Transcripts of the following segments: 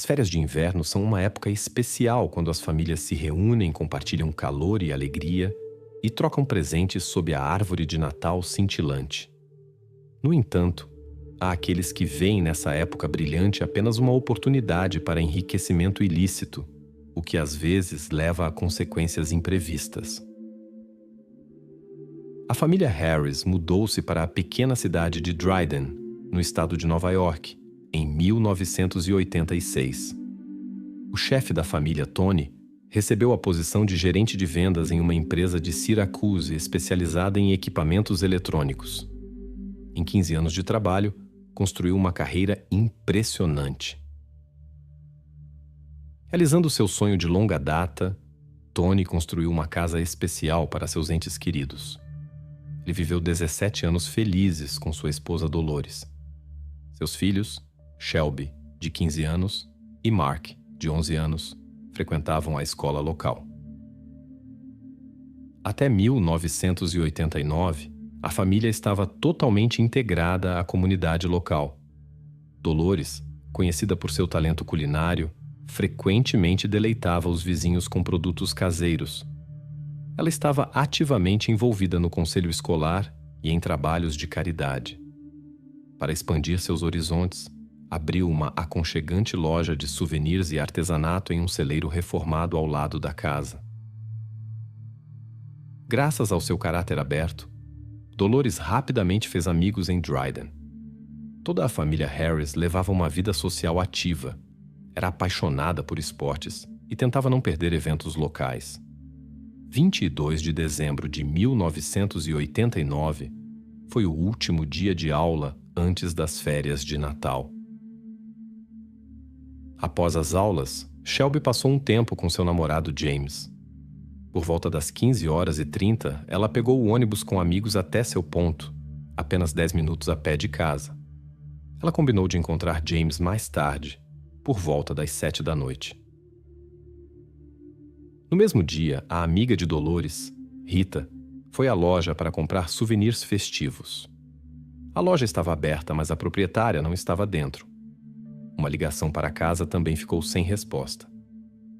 As férias de inverno são uma época especial quando as famílias se reúnem, compartilham calor e alegria e trocam presentes sob a árvore de Natal cintilante. No entanto, há aqueles que veem nessa época brilhante apenas uma oportunidade para enriquecimento ilícito, o que às vezes leva a consequências imprevistas. A família Harris mudou-se para a pequena cidade de Dryden, no estado de Nova York, em 1986. O chefe da família, Tony, recebeu a posição de gerente de vendas em uma empresa de Syracuse especializada em equipamentos eletrônicos. Em 15 anos de trabalho, construiu uma carreira impressionante. Realizando seu sonho de longa data, Tony construiu uma casa especial para seus entes queridos. Ele viveu 17 anos felizes com sua esposa Dolores. Seus filhos, Shelby, de 15 anos, e Mark, de 11 anos, frequentavam a escola local. Até 1989, a família estava totalmente integrada à comunidade local. Dolores, conhecida por seu talento culinário, frequentemente deleitava os vizinhos com produtos caseiros. Ela estava ativamente envolvida no conselho escolar e em trabalhos de caridade. Para expandir seus horizontes, abriu uma aconchegante loja de souvenirs e artesanato em um celeiro reformado ao lado da casa. Graças ao seu caráter aberto, Dolores rapidamente fez amigos em Dryden. Toda a família Harris levava uma vida social ativa, era apaixonada por esportes e tentava não perder eventos locais. 22 de dezembro de 1989 foi o último dia de aula antes das férias de Natal. Após as aulas, Shelby passou um tempo com seu namorado James. Por volta das 15h30, ela pegou o ônibus com amigos até seu ponto, apenas 10 minutos a pé de casa. Ela combinou de encontrar James mais tarde, por volta das 7 da noite. No mesmo dia, a amiga de Dolores, Rita, foi à loja para comprar souvenirs festivos. A loja estava aberta, mas a proprietária não estava dentro. Uma ligação para casa também ficou sem resposta.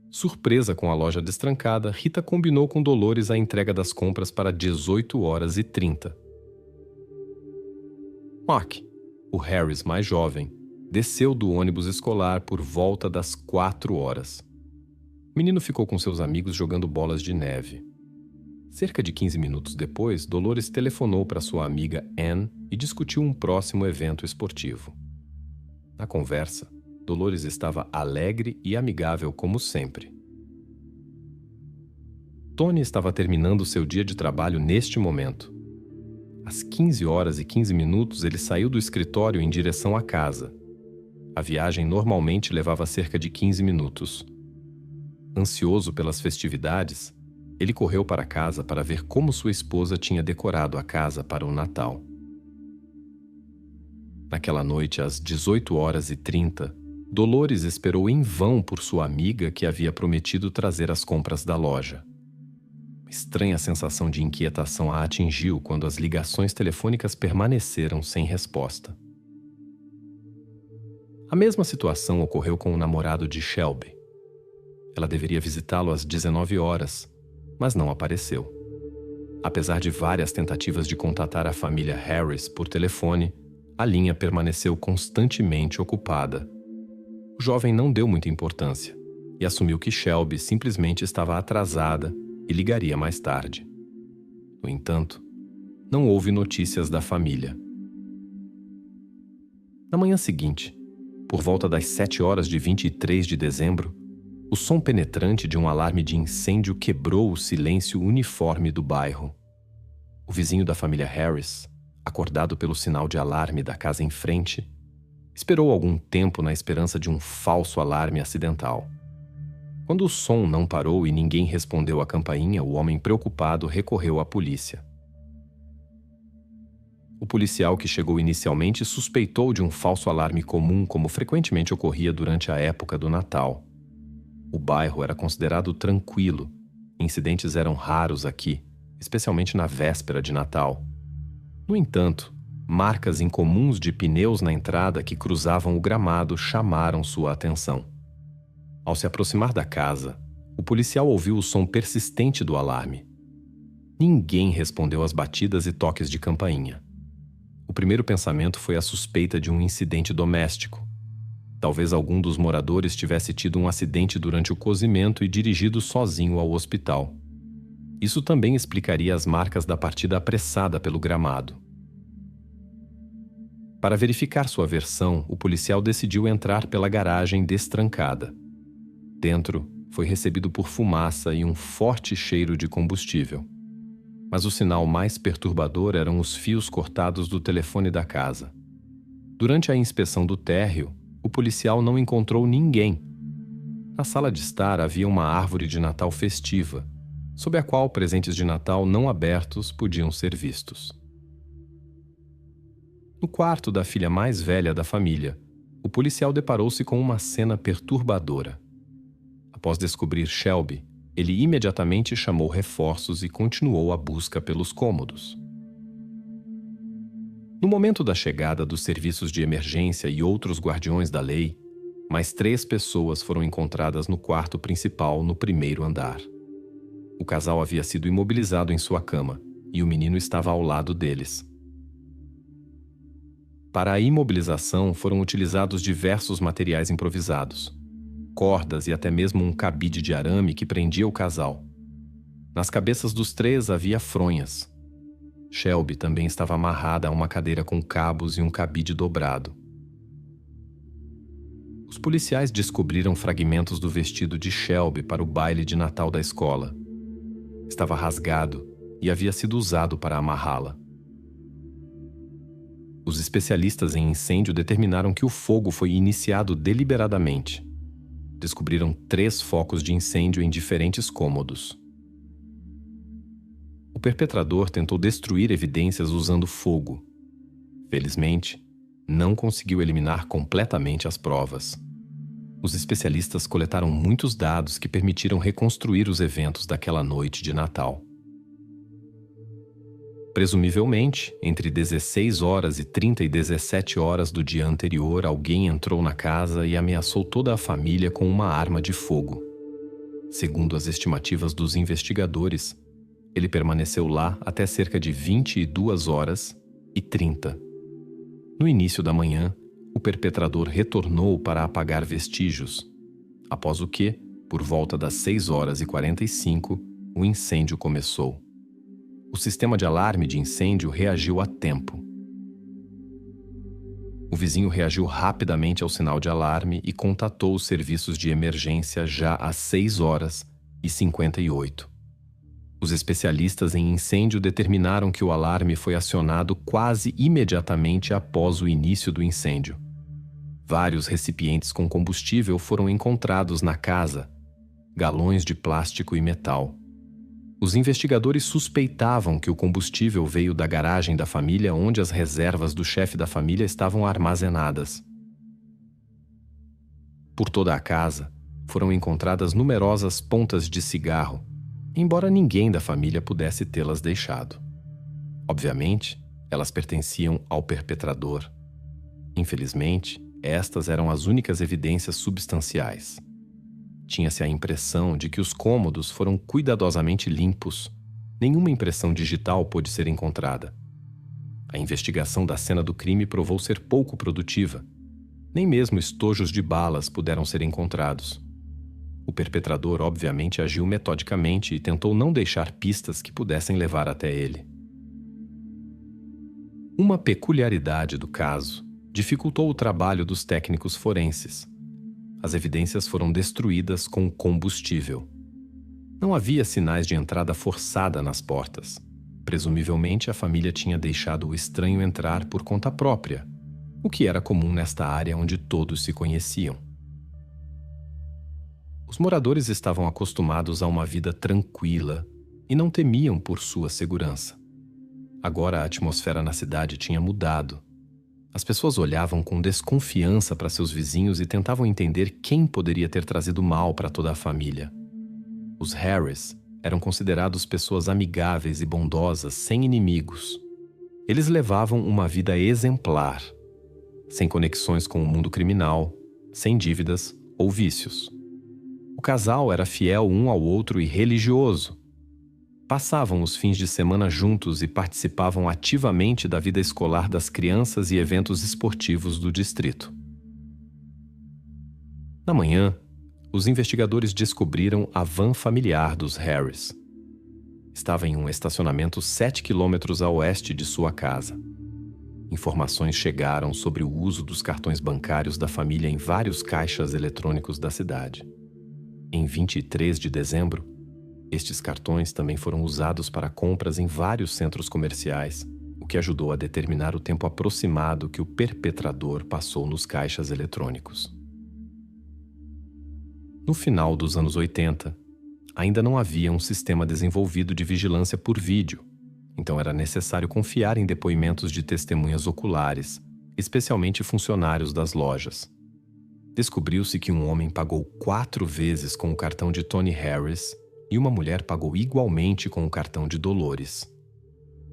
Surpresa com a loja destrancada, Rita combinou com Dolores a entrega das compras para 18h30. Mark, o Harris mais jovem, desceu do ônibus escolar por volta das 4h. O menino ficou com seus amigos jogando bolas de neve. Cerca de 15 minutos depois, Dolores telefonou para sua amiga Anne e discutiu um próximo evento esportivo. Na conversa, Dolores estava alegre e amigável como sempre. Tony estava terminando seu dia de trabalho neste momento. Às 15h15 ele saiu do escritório em direção à casa. A viagem normalmente levava cerca de 15 minutos. Ansioso pelas festividades, ele correu para casa para ver como sua esposa tinha decorado a casa para o Natal. Naquela noite, às 18h30, Dolores esperou em vão por sua amiga que havia prometido trazer as compras da loja. Uma estranha sensação de inquietação a atingiu quando as ligações telefônicas permaneceram sem resposta. A mesma situação ocorreu com o namorado de Shelby. Ela deveria visitá-lo às 19h, mas não apareceu. Apesar de várias tentativas de contatar a família Harris por telefone, a linha permaneceu constantemente ocupada. O jovem não deu muita importância e assumiu que Shelby simplesmente estava atrasada e ligaria mais tarde. No entanto, não houve notícias da família. Na manhã seguinte, por volta das 7h de 23 de dezembro, o som penetrante de um alarme de incêndio quebrou o silêncio uniforme do bairro. O vizinho da família Harris, acordado pelo sinal de alarme da casa em frente, esperou algum tempo na esperança de um falso alarme acidental. Quando o som não parou e ninguém respondeu à campainha, o homem preocupado recorreu à polícia. O policial que chegou inicialmente suspeitou de um falso alarme comum, como frequentemente ocorria durante a época do Natal. O bairro era considerado tranquilo. Incidentes eram raros aqui, especialmente na véspera de Natal. No entanto, marcas incomuns de pneus na entrada que cruzavam o gramado chamaram sua atenção. Ao se aproximar da casa, o policial ouviu o som persistente do alarme. Ninguém respondeu às batidas e toques de campainha. O primeiro pensamento foi a suspeita de um incidente doméstico. Talvez algum dos moradores tivesse tido um acidente durante o cozimento e dirigido sozinho ao hospital. Isso também explicaria as marcas da partida apressada pelo gramado. Para verificar sua versão, o policial decidiu entrar pela garagem destrancada. Dentro, foi recebido por fumaça e um forte cheiro de combustível. Mas o sinal mais perturbador eram os fios cortados do telefone da casa. Durante a inspeção do térreo, o policial não encontrou ninguém. Na sala de estar havia uma árvore de Natal festiva, sob a qual presentes de Natal não abertos podiam ser vistos. No quarto da filha mais velha da família, o policial deparou-se com uma cena perturbadora. Após descobrir Shelby, ele imediatamente chamou reforços e continuou a busca pelos cômodos. No momento da chegada dos serviços de emergência e outros guardiões da lei, mais 3 pessoas foram encontradas no quarto principal no primeiro andar. O casal havia sido imobilizado em sua cama e o menino estava ao lado deles. Para a imobilização foram utilizados diversos materiais improvisados, cordas e até mesmo um cabide de arame que prendia o casal. Nas cabeças dos 3 havia fronhas. Shelby também estava amarrada a uma cadeira com cabos e um cabide dobrado. Os policiais descobriram fragmentos do vestido de Shelby para o baile de Natal da escola. Estava rasgado e havia sido usado para amarrá-la. Os especialistas em incêndio determinaram que o fogo foi iniciado deliberadamente. Descobriram 3 focos de incêndio em diferentes cômodos. O perpetrador tentou destruir evidências usando fogo. Felizmente, não conseguiu eliminar completamente as provas. Os especialistas coletaram muitos dados que permitiram reconstruir os eventos daquela noite de Natal. Presumivelmente, entre 16 horas e 30 e 17 horas do dia anterior, alguém entrou na casa e ameaçou toda a família com uma arma de fogo. Segundo as estimativas dos investigadores, ele permaneceu lá até cerca de 22 horas e 30. No início da manhã, o perpetrador retornou para apagar vestígios, após o que, por volta das 6 horas e 45, o incêndio começou. O sistema de alarme de incêndio reagiu a tempo. O vizinho reagiu rapidamente ao sinal de alarme e contatou os serviços de emergência já às 6 horas e 58. Os especialistas em incêndio determinaram que o alarme foi acionado quase imediatamente após o início do incêndio. Vários recipientes com combustível foram encontrados na casa, galões de plástico e metal. Os investigadores suspeitavam que o combustível veio da garagem da família, onde as reservas do chefe da família estavam armazenadas. Por toda a casa, foram encontradas numerosas pontas de cigarro, embora ninguém da família pudesse tê-las deixado. Obviamente, elas pertenciam ao perpetrador. Infelizmente, estas eram as únicas evidências substanciais. Tinha-se a impressão de que os cômodos foram cuidadosamente limpos. Nenhuma impressão digital pôde ser encontrada. A investigação da cena do crime provou ser pouco produtiva. Nem mesmo estojos de balas puderam ser encontrados. O perpetrador, obviamente, agiu metodicamente e tentou não deixar pistas que pudessem levar até ele. Uma peculiaridade do caso dificultou o trabalho dos técnicos forenses. As evidências foram destruídas com combustível. Não havia sinais de entrada forçada nas portas. Presumivelmente, a família tinha deixado o estranho entrar por conta própria, o que era comum nesta área onde todos se conheciam. Os moradores estavam acostumados a uma vida tranquila e não temiam por sua segurança. Agora a atmosfera na cidade tinha mudado. As pessoas olhavam com desconfiança para seus vizinhos e tentavam entender quem poderia ter trazido mal para toda a família. Os Harris eram considerados pessoas amigáveis e bondosas, sem inimigos. Eles levavam uma vida exemplar, sem conexões com o mundo criminal, sem dívidas ou vícios. O casal era fiel um ao outro e religioso. Passavam os fins de semana juntos e participavam ativamente da vida escolar das crianças e eventos esportivos do distrito. Na manhã, os investigadores descobriram a van familiar dos Harris. Estava em um estacionamento 7 quilômetros a oeste de sua casa. Informações chegaram sobre o uso dos cartões bancários da família em vários caixas eletrônicos da cidade. Em 23 de dezembro, estes cartões também foram usados para compras em vários centros comerciais, o que ajudou a determinar o tempo aproximado que o perpetrador passou nos caixas eletrônicos. No final dos anos 80, ainda não havia um sistema desenvolvido de vigilância por vídeo, então era necessário confiar em depoimentos de testemunhas oculares, especialmente funcionários das lojas. Descobriu-se que um homem pagou 4 vezes com o cartão de Tony Harris e uma mulher pagou igualmente com o cartão de Dolores.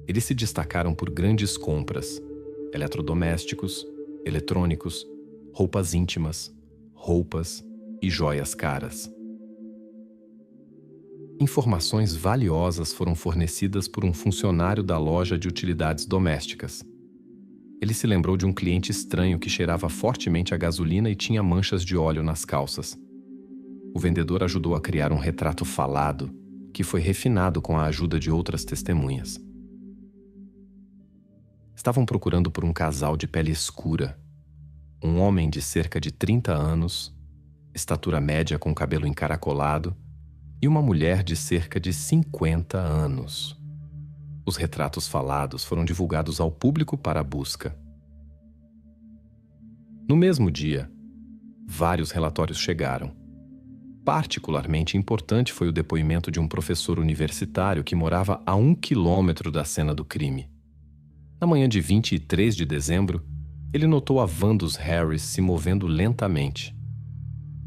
Eles se destacaram por grandes compras: eletrodomésticos, eletrônicos, roupas íntimas, roupas e joias caras. Informações valiosas foram fornecidas por um funcionário da loja de utilidades domésticas. Ele se lembrou de um cliente estranho que cheirava fortemente a gasolina e tinha manchas de óleo nas calças. O vendedor ajudou a criar um retrato falado, que foi refinado com a ajuda de outras testemunhas. Estavam procurando por um casal de pele escura, um homem de cerca de 30 anos, estatura média com cabelo encaracolado, e uma mulher de cerca de 50 anos. Os retratos falados foram divulgados ao público para a busca. No mesmo dia, vários relatórios chegaram. Particularmente importante foi o depoimento de um professor universitário que morava a 1 quilômetro da cena do crime. Na manhã de 23 de dezembro, ele notou a van dos Harris se movendo lentamente.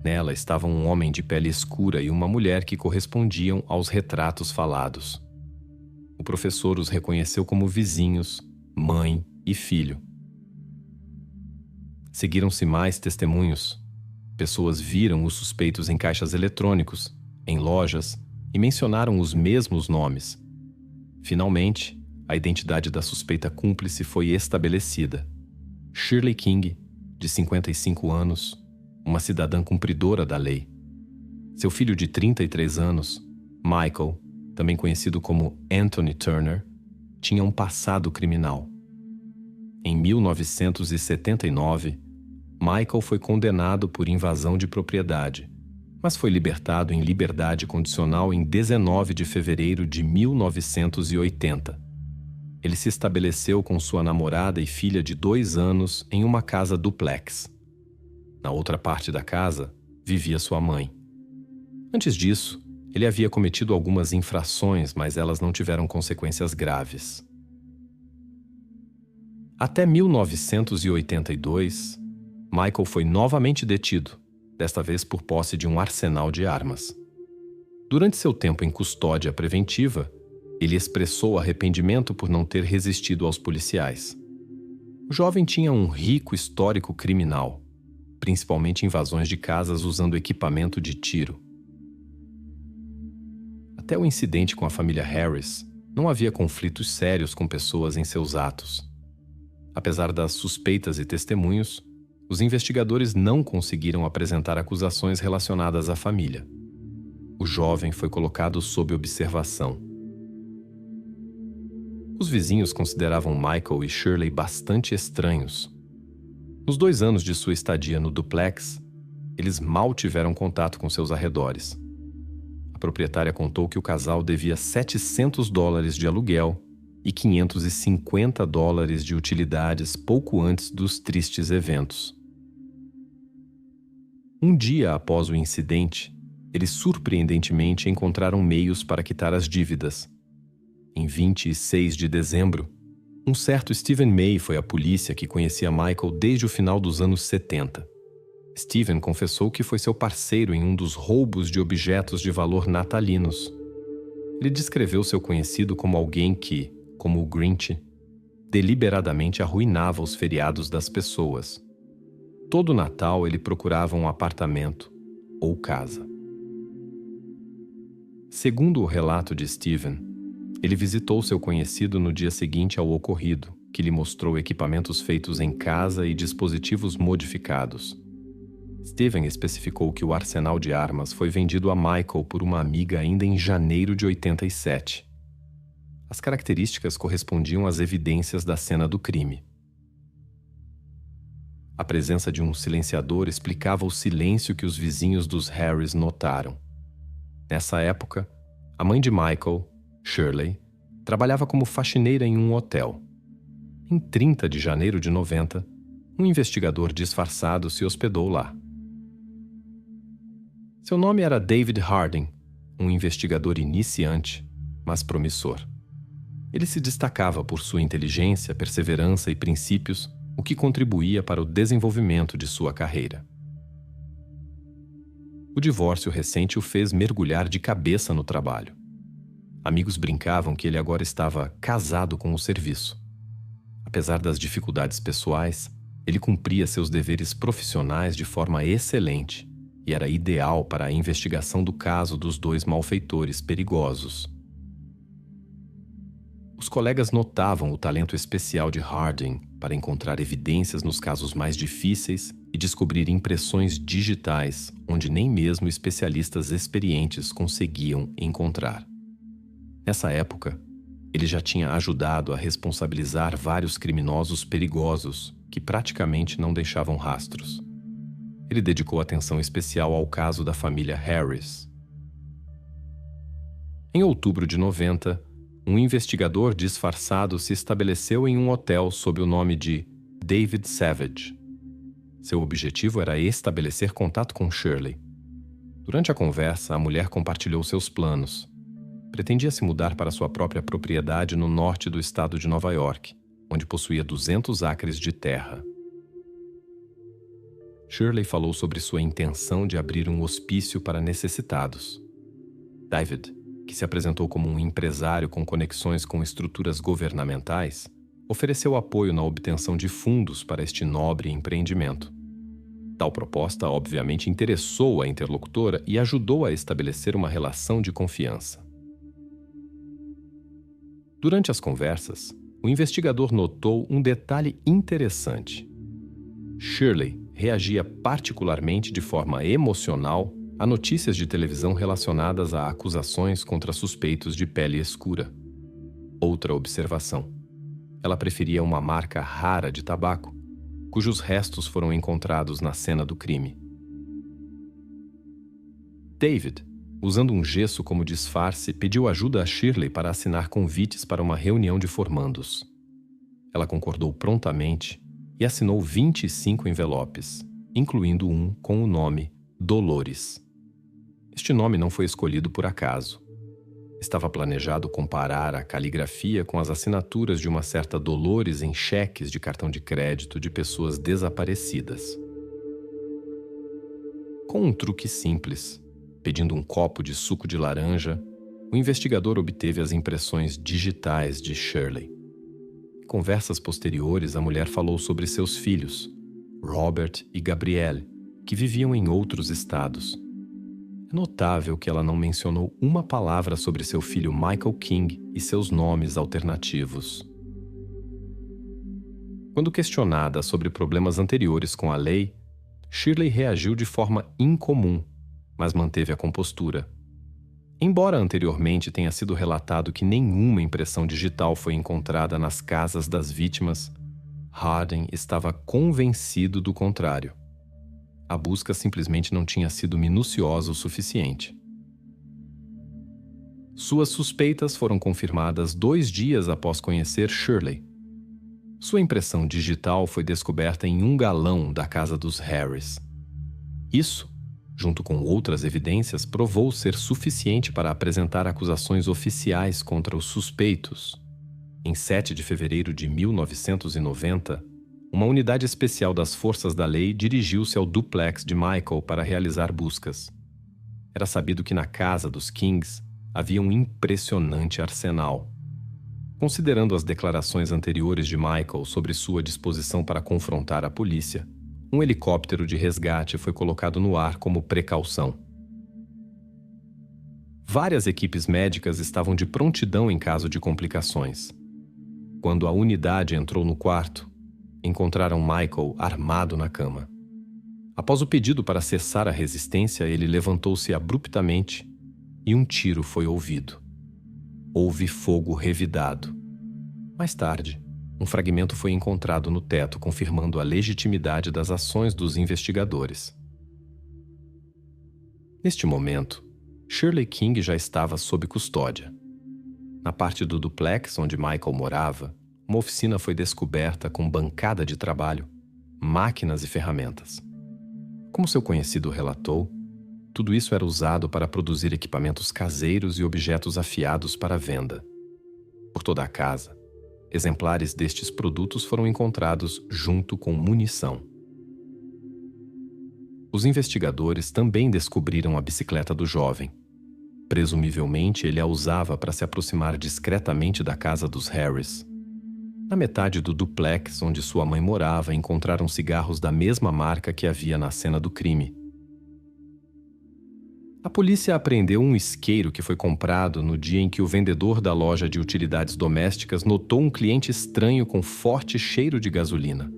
Nela estavam um homem de pele escura e uma mulher que correspondiam aos retratos falados. O professor os reconheceu como vizinhos, mãe e filho. Seguiram-se mais testemunhos. Pessoas viram os suspeitos em caixas eletrônicos, em lojas, e mencionaram os mesmos nomes. Finalmente, a identidade da suspeita cúmplice foi estabelecida. Shirley King, de 55 anos, uma cidadã cumpridora da lei. Seu filho de 33 anos, Michael, também conhecido como Anthony Turner, tinha um passado criminal. Em 1979, Michael foi condenado por invasão de propriedade, mas foi libertado em liberdade condicional em 19 de fevereiro de 1980. Ele se estabeleceu com sua namorada e filha de 2 anos em uma casa duplex. Na outra parte da casa, vivia sua mãe. Antes disso, ele havia cometido algumas infrações, mas elas não tiveram consequências graves. Até 1982, Michael foi novamente detido, desta vez por posse de um arsenal de armas. Durante seu tempo em custódia preventiva, ele expressou arrependimento por não ter resistido aos policiais. O jovem tinha um rico histórico criminal, principalmente invasões de casas usando equipamento de tiro. Até o incidente com a família Harris, não havia conflitos sérios com pessoas em seus atos. Apesar das suspeitas e testemunhos, os investigadores não conseguiram apresentar acusações relacionadas à família. O jovem foi colocado sob observação. Os vizinhos consideravam Michael e Shirley bastante estranhos. Nos 2 anos de sua estadia no duplex, eles mal tiveram contato com seus arredores. A proprietária contou que o casal devia $700 de aluguel e $550 de utilidades pouco antes dos tristes eventos. Um dia após o incidente, eles surpreendentemente encontraram meios para quitar as dívidas. Em 26 de dezembro, um certo Stephen May foi à polícia que conhecia Michael desde o final dos anos 70. Stephen confessou que foi seu parceiro em um dos roubos de objetos de valor natalinos. Ele descreveu seu conhecido como alguém que, como o Grinch, deliberadamente arruinava os feriados das pessoas. Todo Natal ele procurava um apartamento ou casa. Segundo o relato de Steven, ele visitou seu conhecido no dia seguinte ao ocorrido, que lhe mostrou equipamentos feitos em casa e dispositivos modificados. Steven especificou que o arsenal de armas foi vendido a Michael por uma amiga ainda em janeiro de 87. As características correspondiam às evidências da cena do crime. A presença de um silenciador explicava o silêncio que os vizinhos dos Harris notaram. Nessa época, a mãe de Michael, Shirley, trabalhava como faxineira em um hotel. Em 30 de janeiro de 90, um investigador disfarçado se hospedou lá. Seu nome era David Harding, um investigador iniciante, mas promissor. Ele se destacava por sua inteligência, perseverança e princípios, o que contribuía para o desenvolvimento de sua carreira. O divórcio recente o fez mergulhar de cabeça no trabalho. Amigos brincavam que ele agora estava casado com o serviço. Apesar das dificuldades pessoais, ele cumpria seus deveres profissionais de forma excelente e era ideal para a investigação do caso dos dois malfeitores perigosos. Os colegas notavam o talento especial de Harding para encontrar evidências nos casos mais difíceis e descobrir impressões digitais onde nem mesmo especialistas experientes conseguiam encontrar. Nessa época, ele já tinha ajudado a responsabilizar vários criminosos perigosos que praticamente não deixavam rastros. Ele dedicou atenção especial ao caso da família Harris. Em outubro de 90, um investigador disfarçado se estabeleceu em um hotel sob o nome de David Savage. Seu objetivo era estabelecer contato com Shirley. Durante a conversa, a mulher compartilhou seus planos. Pretendia se mudar para sua própria propriedade no norte do estado de Nova York, onde possuía 200 acres de terra. Shirley falou sobre sua intenção de abrir um hospício para necessitados. David, que se apresentou como um empresário com conexões com estruturas governamentais, ofereceu apoio na obtenção de fundos para este nobre empreendimento. Tal proposta, obviamente, interessou a interlocutora e ajudou a estabelecer uma relação de confiança. Durante as conversas, o investigador notou um detalhe interessante. Shirley reagia particularmente de forma emocional a notícias de televisão relacionadas a acusações contra suspeitos de pele escura. Outra observação. Ela preferia uma marca rara de tabaco, cujos restos foram encontrados na cena do crime. David, usando um gesso como disfarce, pediu ajuda a Shirley para assinar convites para uma reunião de formandos. Ela concordou prontamente e assinou 25 envelopes, incluindo um com o nome Dolores. Este nome não foi escolhido por acaso. Estava planejado comparar a caligrafia com as assinaturas de uma certa Dolores em cheques de cartão de crédito de pessoas desaparecidas. Com um truque simples, pedindo um copo de suco de laranja, o investigador obteve as impressões digitais de Shirley. Em conversas posteriores, a mulher falou sobre seus filhos, Robert e Gabrielle, que viviam em outros estados. É notável que ela não mencionou uma palavra sobre seu filho Michael King e seus nomes alternativos. Quando questionada sobre problemas anteriores com a lei, Shirley reagiu de forma incomum, mas manteve a compostura. Embora anteriormente tenha sido relatado que nenhuma impressão digital foi encontrada nas casas das vítimas, Harding estava convencido do contrário. A busca simplesmente não tinha sido minuciosa o suficiente. Suas suspeitas foram confirmadas 2 dias após conhecer Shirley. Sua impressão digital foi descoberta em um galão da casa dos Harris. Isso, junto com outras evidências, provou ser suficiente para apresentar acusações oficiais contra os suspeitos. Em 7 de fevereiro de 1990, uma unidade especial das Forças da Lei dirigiu-se ao duplex de Michael para realizar buscas. Era sabido que na casa dos Kings havia um impressionante arsenal. Considerando as declarações anteriores de Michael sobre sua disposição para confrontar a polícia, um helicóptero de resgate foi colocado no ar como precaução. Várias equipes médicas estavam de prontidão em caso de complicações. Quando a unidade entrou no quarto, encontraram Michael armado na cama. Após o pedido para cessar a resistência, ele levantou-se abruptamente e um tiro foi ouvido. Houve fogo revidado. Mais tarde, um fragmento foi encontrado no teto, confirmando a legitimidade das ações dos investigadores. Neste momento, Shirley King já estava sob custódia. Na parte do duplex onde Michael morava, uma oficina foi descoberta com bancada de trabalho, máquinas e ferramentas. Como seu conhecido relatou, tudo isso era usado para produzir equipamentos caseiros e objetos afiados para venda. Por toda a casa, exemplares destes produtos foram encontrados junto com munição. Os investigadores também descobriram a bicicleta do jovem. Presumivelmente, ele a usava para se aproximar discretamente da casa dos Harris. Na metade do duplex onde sua mãe morava, encontraram cigarros da mesma marca que havia na cena do crime. A polícia apreendeu um isqueiro que foi comprado no dia em que o vendedor da loja de utilidades domésticas notou um cliente estranho com forte cheiro de gasolina.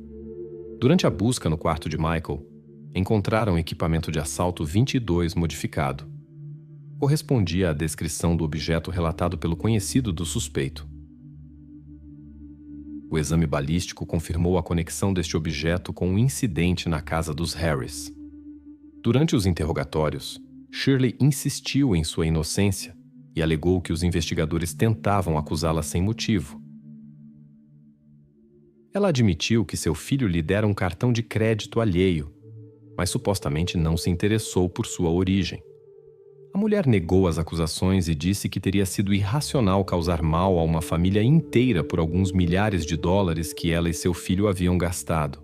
Durante a busca no quarto de Michael, encontraram equipamento de assalto 22 modificado. Correspondia à descrição do objeto relatado pelo conhecido do suspeito. O exame balístico confirmou a conexão deste objeto com um incidente na casa dos Harris. Durante os interrogatórios, Shirley insistiu em sua inocência e alegou que os investigadores tentavam acusá-la sem motivo. Ela admitiu que seu filho lhe dera um cartão de crédito alheio, mas supostamente não se interessou por sua origem. A mulher negou as acusações e disse que teria sido irracional causar mal a uma família inteira por alguns milhares de dólares que ela e seu filho haviam gastado.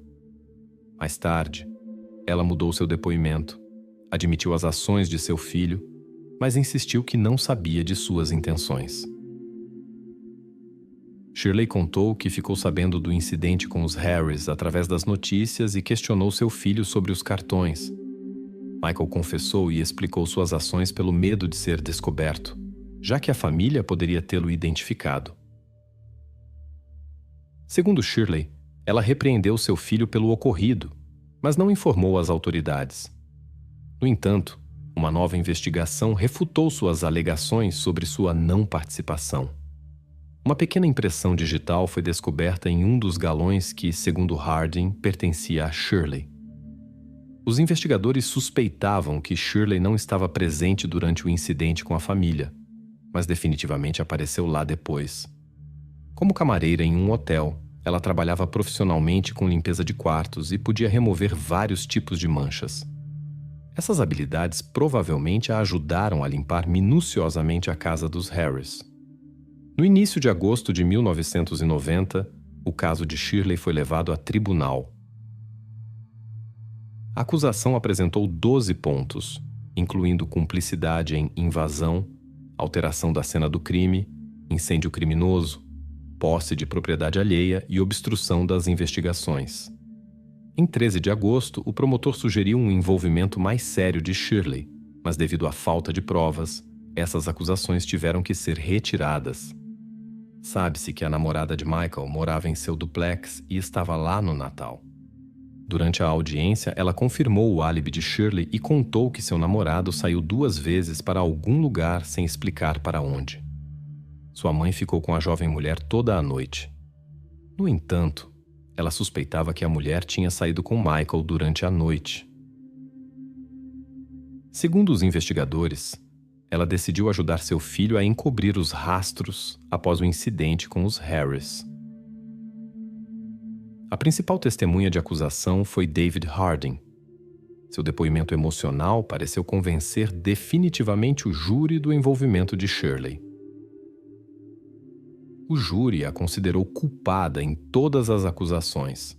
Mais tarde, ela mudou seu depoimento, admitiu as ações de seu filho, mas insistiu que não sabia de suas intenções. Shirley contou que ficou sabendo do incidente com os Harris através das notícias e questionou seu filho sobre os cartões. Michael confessou e explicou suas ações pelo medo de ser descoberto, já que a família poderia tê-lo identificado. Segundo Shirley, ela repreendeu seu filho pelo ocorrido, mas não informou as autoridades. No entanto, uma nova investigação refutou suas alegações sobre sua não participação. Uma pequena impressão digital foi descoberta em um dos galões que, segundo Harding, pertencia a Shirley. Os investigadores suspeitavam que Shirley não estava presente durante o incidente com a família, mas definitivamente apareceu lá depois. Como camareira em um hotel, ela trabalhava profissionalmente com limpeza de quartos e podia remover vários tipos de manchas. Essas habilidades provavelmente a ajudaram a limpar minuciosamente a casa dos Harris. No início de agosto de 1990, o caso de Shirley foi levado a tribunal. A acusação apresentou 12 pontos, incluindo cumplicidade em invasão, alteração da cena do crime, incêndio criminoso, posse de propriedade alheia e obstrução das investigações. Em 13 de agosto, o promotor sugeriu um envolvimento mais sério de Shirley, mas devido à falta de provas, essas acusações tiveram que ser retiradas. Sabe-se que a namorada de Michael morava em seu duplex e estava lá no Natal. Durante a audiência, ela confirmou o álibi de Shirley e contou que seu namorado saiu 2 vezes para algum lugar sem explicar para onde. Sua mãe ficou com a jovem mulher toda a noite. No entanto, ela suspeitava que a mulher tinha saído com Michael durante a noite. Segundo os investigadores, ela decidiu ajudar seu filho a encobrir os rastros após o incidente com os Harris. A principal testemunha de acusação foi David Harding. Seu depoimento emocional pareceu convencer definitivamente o júri do envolvimento de Shirley. O júri a considerou culpada em todas as acusações: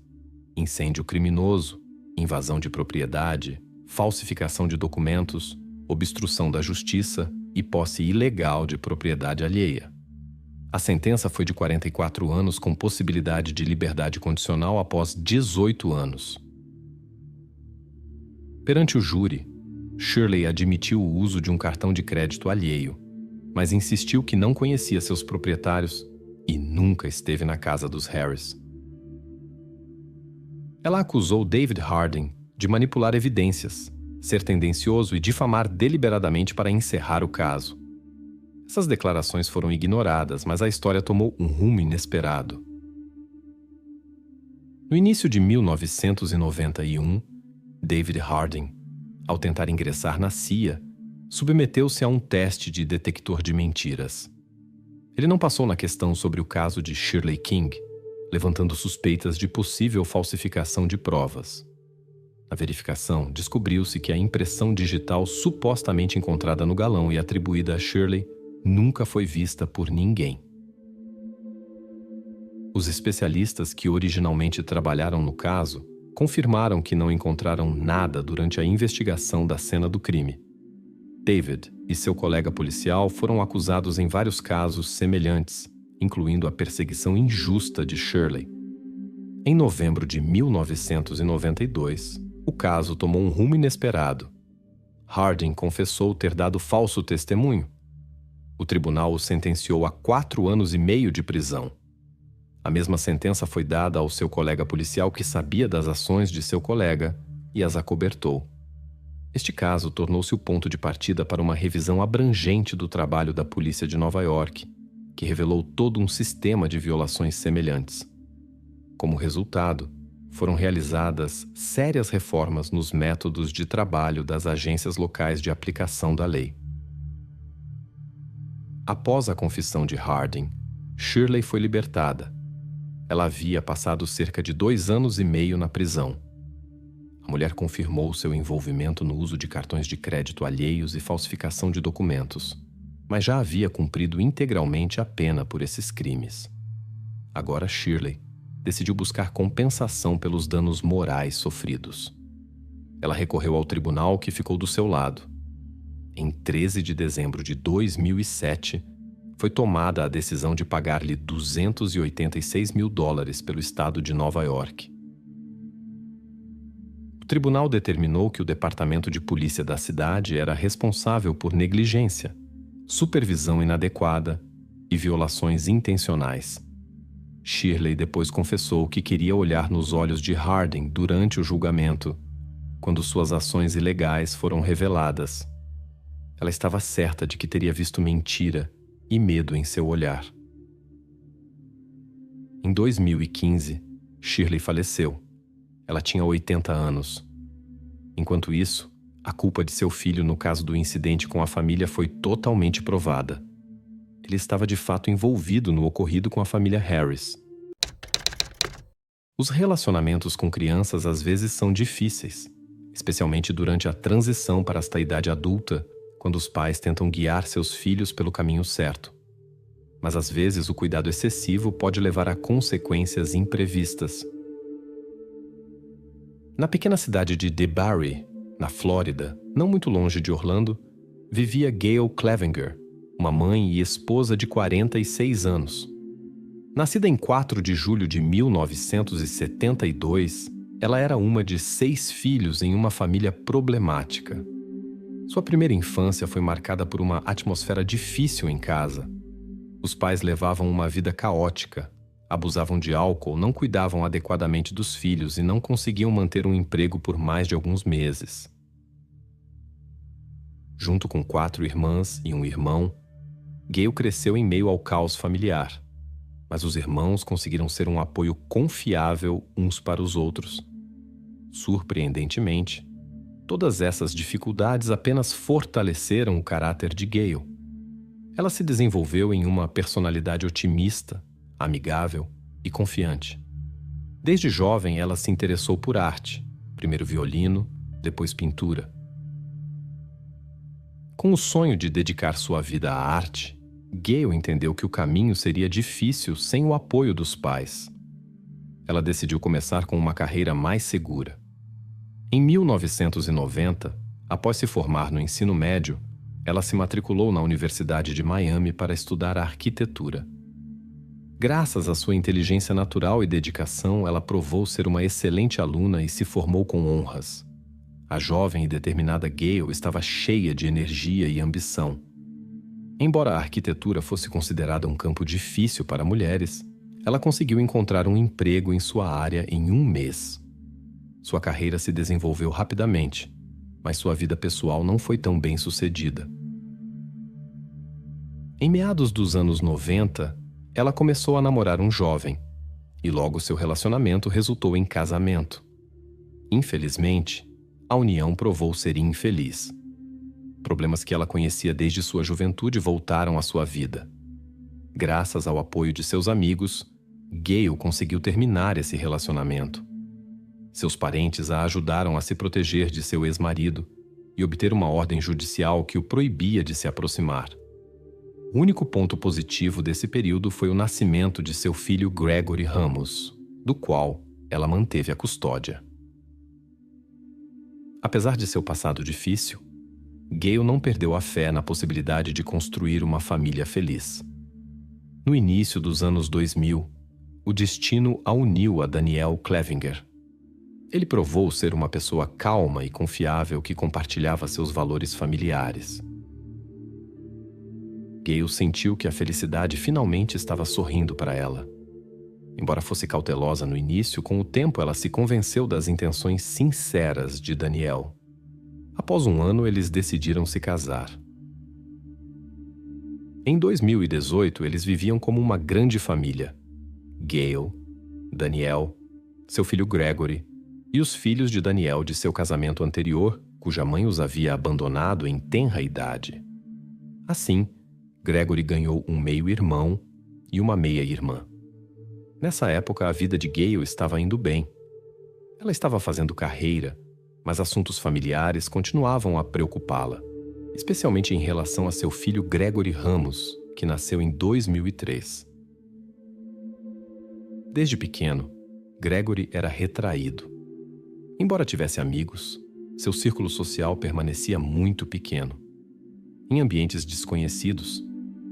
incêndio criminoso, invasão de propriedade, falsificação de documentos, obstrução da justiça e posse ilegal de propriedade alheia. A sentença foi de 44 anos com possibilidade de liberdade condicional após 18 anos. Perante o júri, Shirley admitiu o uso de um cartão de crédito alheio, mas insistiu que não conhecia seus proprietários e nunca esteve na casa dos Harris. Ela acusou David Harding de manipular evidências, ser tendencioso e difamar deliberadamente para encerrar o caso. Essas declarações foram ignoradas, mas a história tomou um rumo inesperado. No início de 1991, David Harding, ao tentar ingressar na CIA, submeteu-se a um teste de detector de mentiras. Ele não passou na questão sobre o caso de Shirley King, levantando suspeitas de possível falsificação de provas. Na verificação, descobriu-se que a impressão digital supostamente encontrada no galão e atribuída a Shirley nunca foi vista por ninguém. Os especialistas que originalmente trabalharam no caso confirmaram que não encontraram nada durante a investigação da cena do crime. David e seu colega policial foram acusados em vários casos semelhantes, incluindo a perseguição injusta de Shirley. Em novembro de 1992, o caso tomou um rumo inesperado. Harding confessou ter dado falso testemunho. O tribunal o sentenciou a 4 anos e meio de prisão. A mesma sentença foi dada ao seu colega policial que sabia das ações de seu colega e as acobertou. Este caso tornou-se o ponto de partida para uma revisão abrangente do trabalho da polícia de Nova York, que revelou todo um sistema de violações semelhantes. Como resultado, foram realizadas sérias reformas nos métodos de trabalho das agências locais de aplicação da lei. Após a confissão de Harding, Shirley foi libertada. Ela havia passado cerca de 2 anos e meio na prisão. A mulher confirmou seu envolvimento no uso de cartões de crédito alheios e falsificação de documentos, mas já havia cumprido integralmente a pena por esses crimes. Agora Shirley decidiu buscar compensação pelos danos morais sofridos. Ela recorreu ao tribunal que ficou do seu lado. Em 13 de dezembro de 2007, foi tomada a decisão de pagar-lhe $286 mil pelo estado de Nova York. O tribunal determinou que o departamento de polícia da cidade era responsável por negligência, supervisão inadequada e violações intencionais. Shirley depois confessou que queria olhar nos olhos de Harding durante o julgamento, quando suas ações ilegais foram reveladas. Ela estava certa de que teria visto mentira e medo em seu olhar. Em 2015, Shirley faleceu. Ela tinha 80 anos. Enquanto isso, a culpa de seu filho no caso do incidente com a família foi totalmente provada. Ele estava de fato envolvido no ocorrido com a família Harris. Os relacionamentos com crianças às vezes são difíceis, especialmente durante a transição para esta idade adulta, quando os pais tentam guiar seus filhos pelo caminho certo. Mas às vezes o cuidado excessivo pode levar a consequências imprevistas. Na pequena cidade de DeBary, na Flórida, não muito longe de Orlando, vivia Gail Clevenger, uma mãe e esposa de 46 anos. Nascida em 4 de julho de 1972, ela era uma de 6 filhos em uma família problemática. Sua primeira infância foi marcada por uma atmosfera difícil em casa. Os pais levavam uma vida caótica, abusavam de álcool, não cuidavam adequadamente dos filhos e não conseguiam manter um emprego por mais de alguns meses. Junto com 4 irmãs e um irmão, Gail cresceu em meio ao caos familiar, mas os irmãos conseguiram ser um apoio confiável uns para os outros. Surpreendentemente, todas essas dificuldades apenas fortaleceram o caráter de Gail. Ela se desenvolveu em uma personalidade otimista, amigável e confiante. Desde jovem, ela se interessou por arte, primeiro violino, depois pintura. Com o sonho de dedicar sua vida à arte, Gail entendeu que o caminho seria difícil sem o apoio dos pais. Ela decidiu começar com uma carreira mais segura. Em 1990, após se formar no ensino médio, ela se matriculou na Universidade de Miami para estudar arquitetura. Graças à sua inteligência natural e dedicação, ela provou ser uma excelente aluna e se formou com honras. A jovem e determinada Gail estava cheia de energia e ambição. Embora a arquitetura fosse considerada um campo difícil para mulheres, ela conseguiu encontrar um emprego em sua área em 1 mês. Sua carreira se desenvolveu rapidamente, mas sua vida pessoal não foi tão bem sucedida. Em meados dos anos 90, ela começou a namorar um jovem, e logo seu relacionamento resultou em casamento. Infelizmente, a união provou ser infeliz. Problemas que ela conhecia desde sua juventude voltaram à sua vida. Graças ao apoio de seus amigos, Gayle conseguiu terminar esse relacionamento. Seus parentes a ajudaram a se proteger de seu ex-marido e obter uma ordem judicial que o proibia de se aproximar. O único ponto positivo desse período foi o nascimento de seu filho Gregory Ramos, do qual ela manteve a custódia. Apesar de seu passado difícil, Gayle não perdeu a fé na possibilidade de construir uma família feliz. No início dos anos 2000, o destino a uniu a Daniel Clevinger. Ele provou ser uma pessoa calma e confiável que compartilhava seus valores familiares. Gayle sentiu que a felicidade finalmente estava sorrindo para ela. Embora fosse cautelosa no início, com o tempo ela se convenceu das intenções sinceras de Daniel. Após 1 ano, eles decidiram se casar. Em 2018, eles viviam como uma grande família. Gayle, Daniel, seu filho Gregory e os filhos de Daniel de seu casamento anterior, cuja mãe os havia abandonado em tenra idade. Assim, Gregory ganhou um meio-irmão e uma meia-irmã. Nessa época, a vida de Gayle estava indo bem. Ela estava fazendo carreira, mas assuntos familiares continuavam a preocupá-la, especialmente em relação a seu filho Gregory Ramos, que nasceu em 2003. Desde pequeno, Gregory era retraído. Embora tivesse amigos, seu círculo social permanecia muito pequeno. Em ambientes desconhecidos,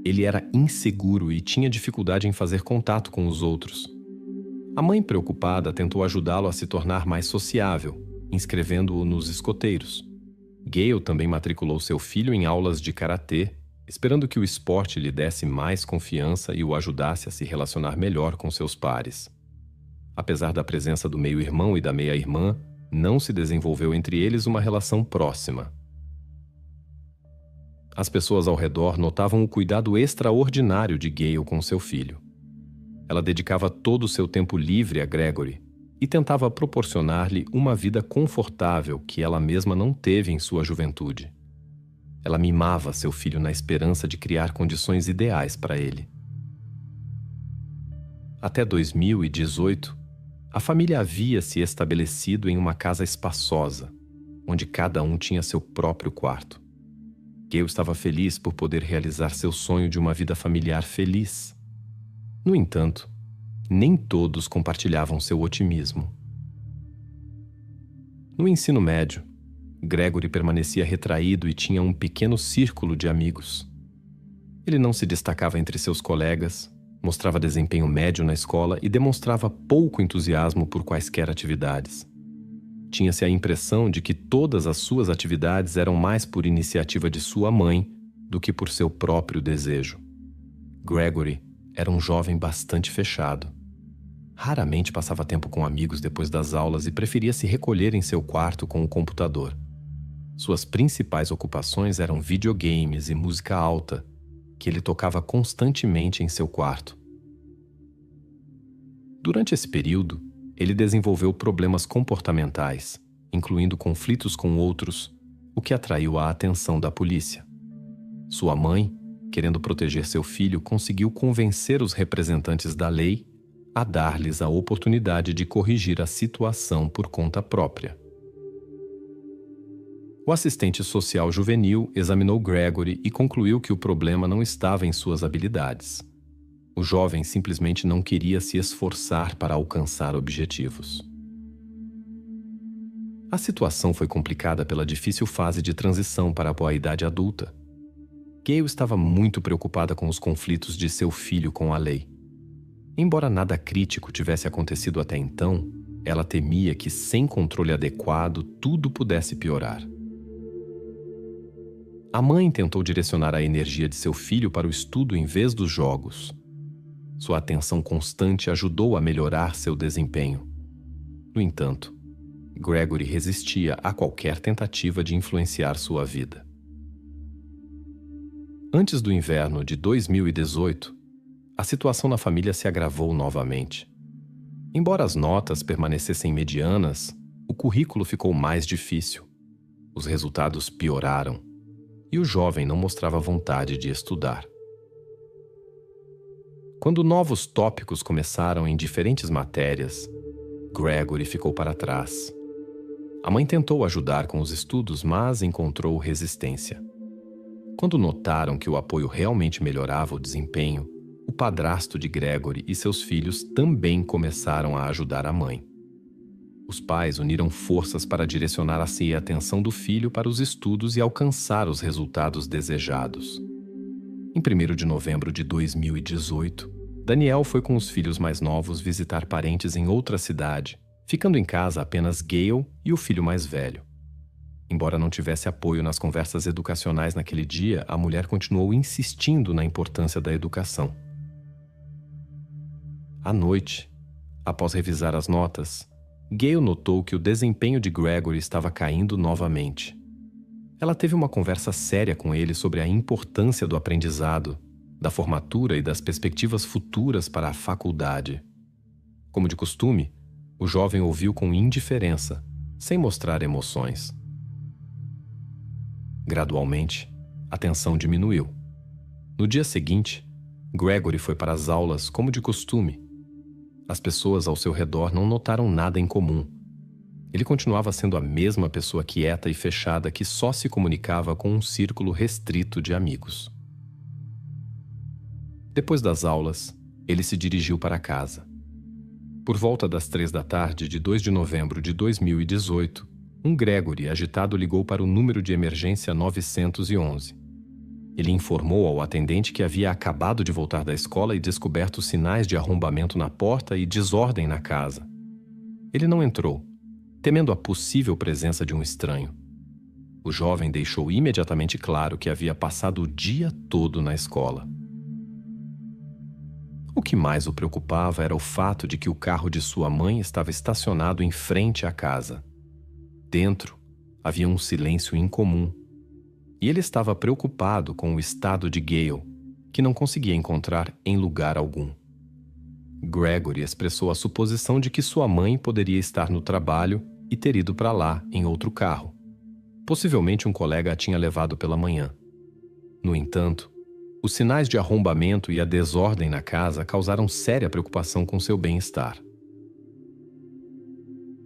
ele era inseguro e tinha dificuldade em fazer contato com os outros. A mãe, preocupada, tentou ajudá-lo a se tornar mais sociável, inscrevendo-o nos escoteiros. Gayle também matriculou seu filho em aulas de karatê, esperando que o esporte lhe desse mais confiança e o ajudasse a se relacionar melhor com seus pares. Apesar da presença do meio-irmão e da meia-irmã, não se desenvolveu entre eles uma relação próxima. As pessoas ao redor notavam o cuidado extraordinário de Gayle com seu filho. Ela dedicava todo o seu tempo livre a Gregory e tentava proporcionar-lhe uma vida confortável que ela mesma não teve em sua juventude. Ela mimava seu filho na esperança de criar condições ideais para ele. Até 2018, a família havia se estabelecido em uma casa espaçosa, onde cada um tinha seu próprio quarto. Gayle estava feliz por poder realizar seu sonho de uma vida familiar feliz. No entanto, nem todos compartilhavam seu otimismo. No ensino médio, Gregory permanecia retraído e tinha um pequeno círculo de amigos. Ele não se destacava entre seus colegas, mostrava desempenho médio na escola e demonstrava pouco entusiasmo por quaisquer atividades. Tinha-se a impressão de que todas as suas atividades eram mais por iniciativa de sua mãe do que por seu próprio desejo. Gregory era um jovem bastante fechado. Raramente passava tempo com amigos depois das aulas e preferia se recolher em seu quarto com o computador. Suas principais ocupações eram videogames e música alta, que ele tocava constantemente em seu quarto. Durante esse período, ele desenvolveu problemas comportamentais, incluindo conflitos com outros, o que atraiu a atenção da polícia. Sua mãe, querendo proteger seu filho, conseguiu convencer os representantes da lei a dar-lhes a oportunidade de corrigir a situação por conta própria. O assistente social juvenil examinou Gregory e concluiu que o problema não estava em suas habilidades. O jovem simplesmente não queria se esforçar para alcançar objetivos. A situação foi complicada pela difícil fase de transição para a idade adulta. Gayle estava muito preocupada com os conflitos de seu filho com a lei. Embora nada crítico tivesse acontecido até então, ela temia que, sem controle adequado, tudo pudesse piorar. A mãe tentou direcionar a energia de seu filho para o estudo em vez dos jogos. Sua atenção constante ajudou a melhorar seu desempenho. No entanto, Gregory resistia a qualquer tentativa de influenciar sua vida. Antes do inverno de 2018, a situação na família se agravou novamente. Embora as notas permanecessem medianas, o currículo ficou mais difícil. Os resultados pioraram e o jovem não mostrava vontade de estudar. Quando novos tópicos começaram em diferentes matérias, Gregory ficou para trás. A mãe tentou ajudar com os estudos, mas encontrou resistência. Quando notaram que o apoio realmente melhorava o desempenho, o padrasto de Gregory e seus filhos também começaram a ajudar a mãe. Os pais uniram forças para direcionar a atenção do filho para os estudos e alcançar os resultados desejados. Em 1º de novembro de 2018, Daniel foi com os filhos mais novos visitar parentes em outra cidade, ficando em casa apenas Gale e o filho mais velho. Embora não tivesse apoio nas conversas educacionais naquele dia, a mulher continuou insistindo na importância da educação. À noite, após revisar as notas, Gale notou que o desempenho de Gregory estava caindo novamente. Ela teve uma conversa séria com ele sobre a importância do aprendizado, da formatura e das perspectivas futuras para a faculdade. Como de costume, o jovem ouviu com indiferença, sem mostrar emoções. Gradualmente, a tensão diminuiu. No dia seguinte, Gregory foi para as aulas como de costume. As pessoas ao seu redor não notaram nada em comum. Ele continuava sendo a mesma pessoa quieta e fechada que só se comunicava com um círculo restrito de amigos. Depois das aulas, ele se dirigiu para casa. Por volta das 3 da tarde de 2 de novembro de 2018, um Gregory agitado ligou para o número de emergência 911. Ele informou ao atendente que havia acabado de voltar da escola e descoberto sinais de arrombamento na porta e desordem na casa. Ele não entrou, temendo a possível presença de um estranho. O jovem deixou imediatamente claro que havia passado o dia todo na escola. O que mais o preocupava era o fato de que o carro de sua mãe estava estacionado em frente à casa. Dentro, havia um silêncio incomum. E ele estava preocupado com o estado de Gale, que não conseguia encontrar em lugar algum. Gregory expressou a suposição de que sua mãe poderia estar no trabalho e ter ido para lá em outro carro. Possivelmente um colega a tinha levado pela manhã. No entanto, os sinais de arrombamento e a desordem na casa causaram séria preocupação com seu bem-estar.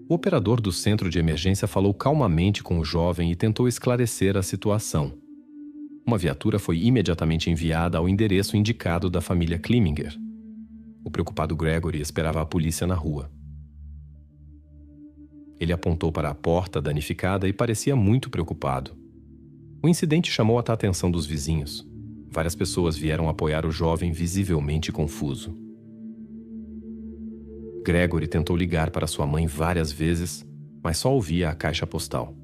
O operador do centro de emergência falou calmamente com o jovem e tentou esclarecer a situação. Uma viatura foi imediatamente enviada ao endereço indicado da família Kliminger. O preocupado Gregory esperava a polícia na rua. Ele apontou para a porta danificada e parecia muito preocupado. O incidente chamou a atenção dos vizinhos. Várias pessoas vieram apoiar o jovem visivelmente confuso. Gregory tentou ligar para sua mãe várias vezes, mas só ouvia a caixa postal.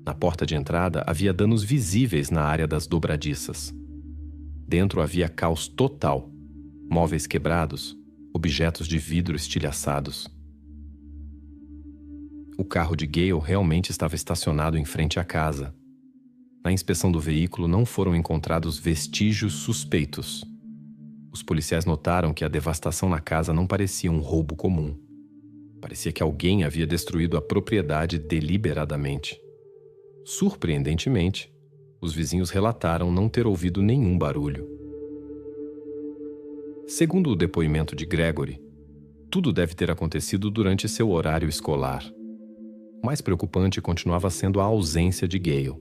Na porta de entrada havia danos visíveis na área das dobradiças. Dentro havia caos total, móveis quebrados, objetos de vidro estilhaçados. O carro de Gale realmente estava estacionado em frente à casa. Na inspeção do veículo não foram encontrados vestígios suspeitos. Os policiais notaram que a devastação na casa não parecia um roubo comum. Parecia que alguém havia destruído a propriedade deliberadamente. Surpreendentemente, os vizinhos relataram não ter ouvido nenhum barulho. Segundo o depoimento de Gregory, tudo deve ter acontecido durante seu horário escolar. O mais preocupante continuava sendo a ausência de Gale.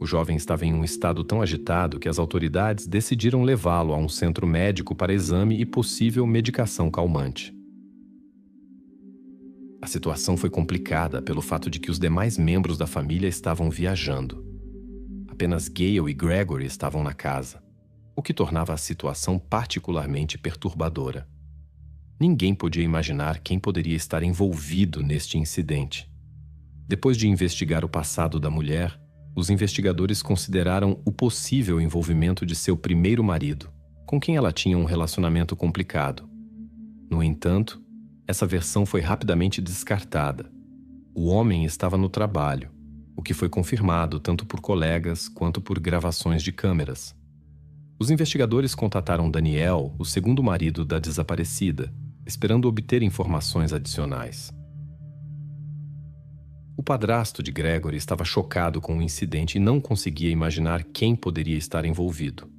O jovem estava em um estado tão agitado que as autoridades decidiram levá-lo a um centro médico para exame e possível medicação calmante. A situação foi complicada pelo fato de que os demais membros da família estavam viajando. Apenas Gale e Gregory estavam na casa, o que tornava a situação particularmente perturbadora. Ninguém podia imaginar quem poderia estar envolvido neste incidente. Depois de investigar o passado da mulher, os investigadores consideraram o possível envolvimento de seu primeiro marido, com quem ela tinha um relacionamento complicado. No entanto, essa versão foi rapidamente descartada. O homem estava no trabalho, o que foi confirmado tanto por colegas quanto por gravações de câmeras. Os investigadores contataram Daniel, o segundo marido da desaparecida, esperando obter informações adicionais. O padrasto de Gregory estava chocado com o incidente e não conseguia imaginar quem poderia estar envolvido.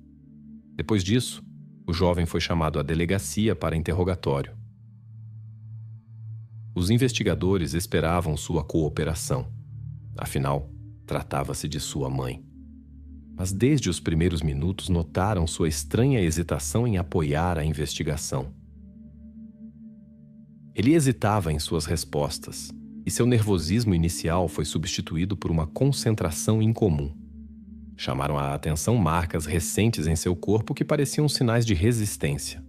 Depois disso, o jovem foi chamado à delegacia para interrogatório. Os investigadores esperavam sua cooperação. Afinal, tratava-se de sua mãe. Mas desde os primeiros minutos notaram sua estranha hesitação em apoiar a investigação. Ele hesitava em suas respostas, e seu nervosismo inicial foi substituído por uma concentração incomum. Chamaram a atenção marcas recentes em seu corpo que pareciam sinais de resistência.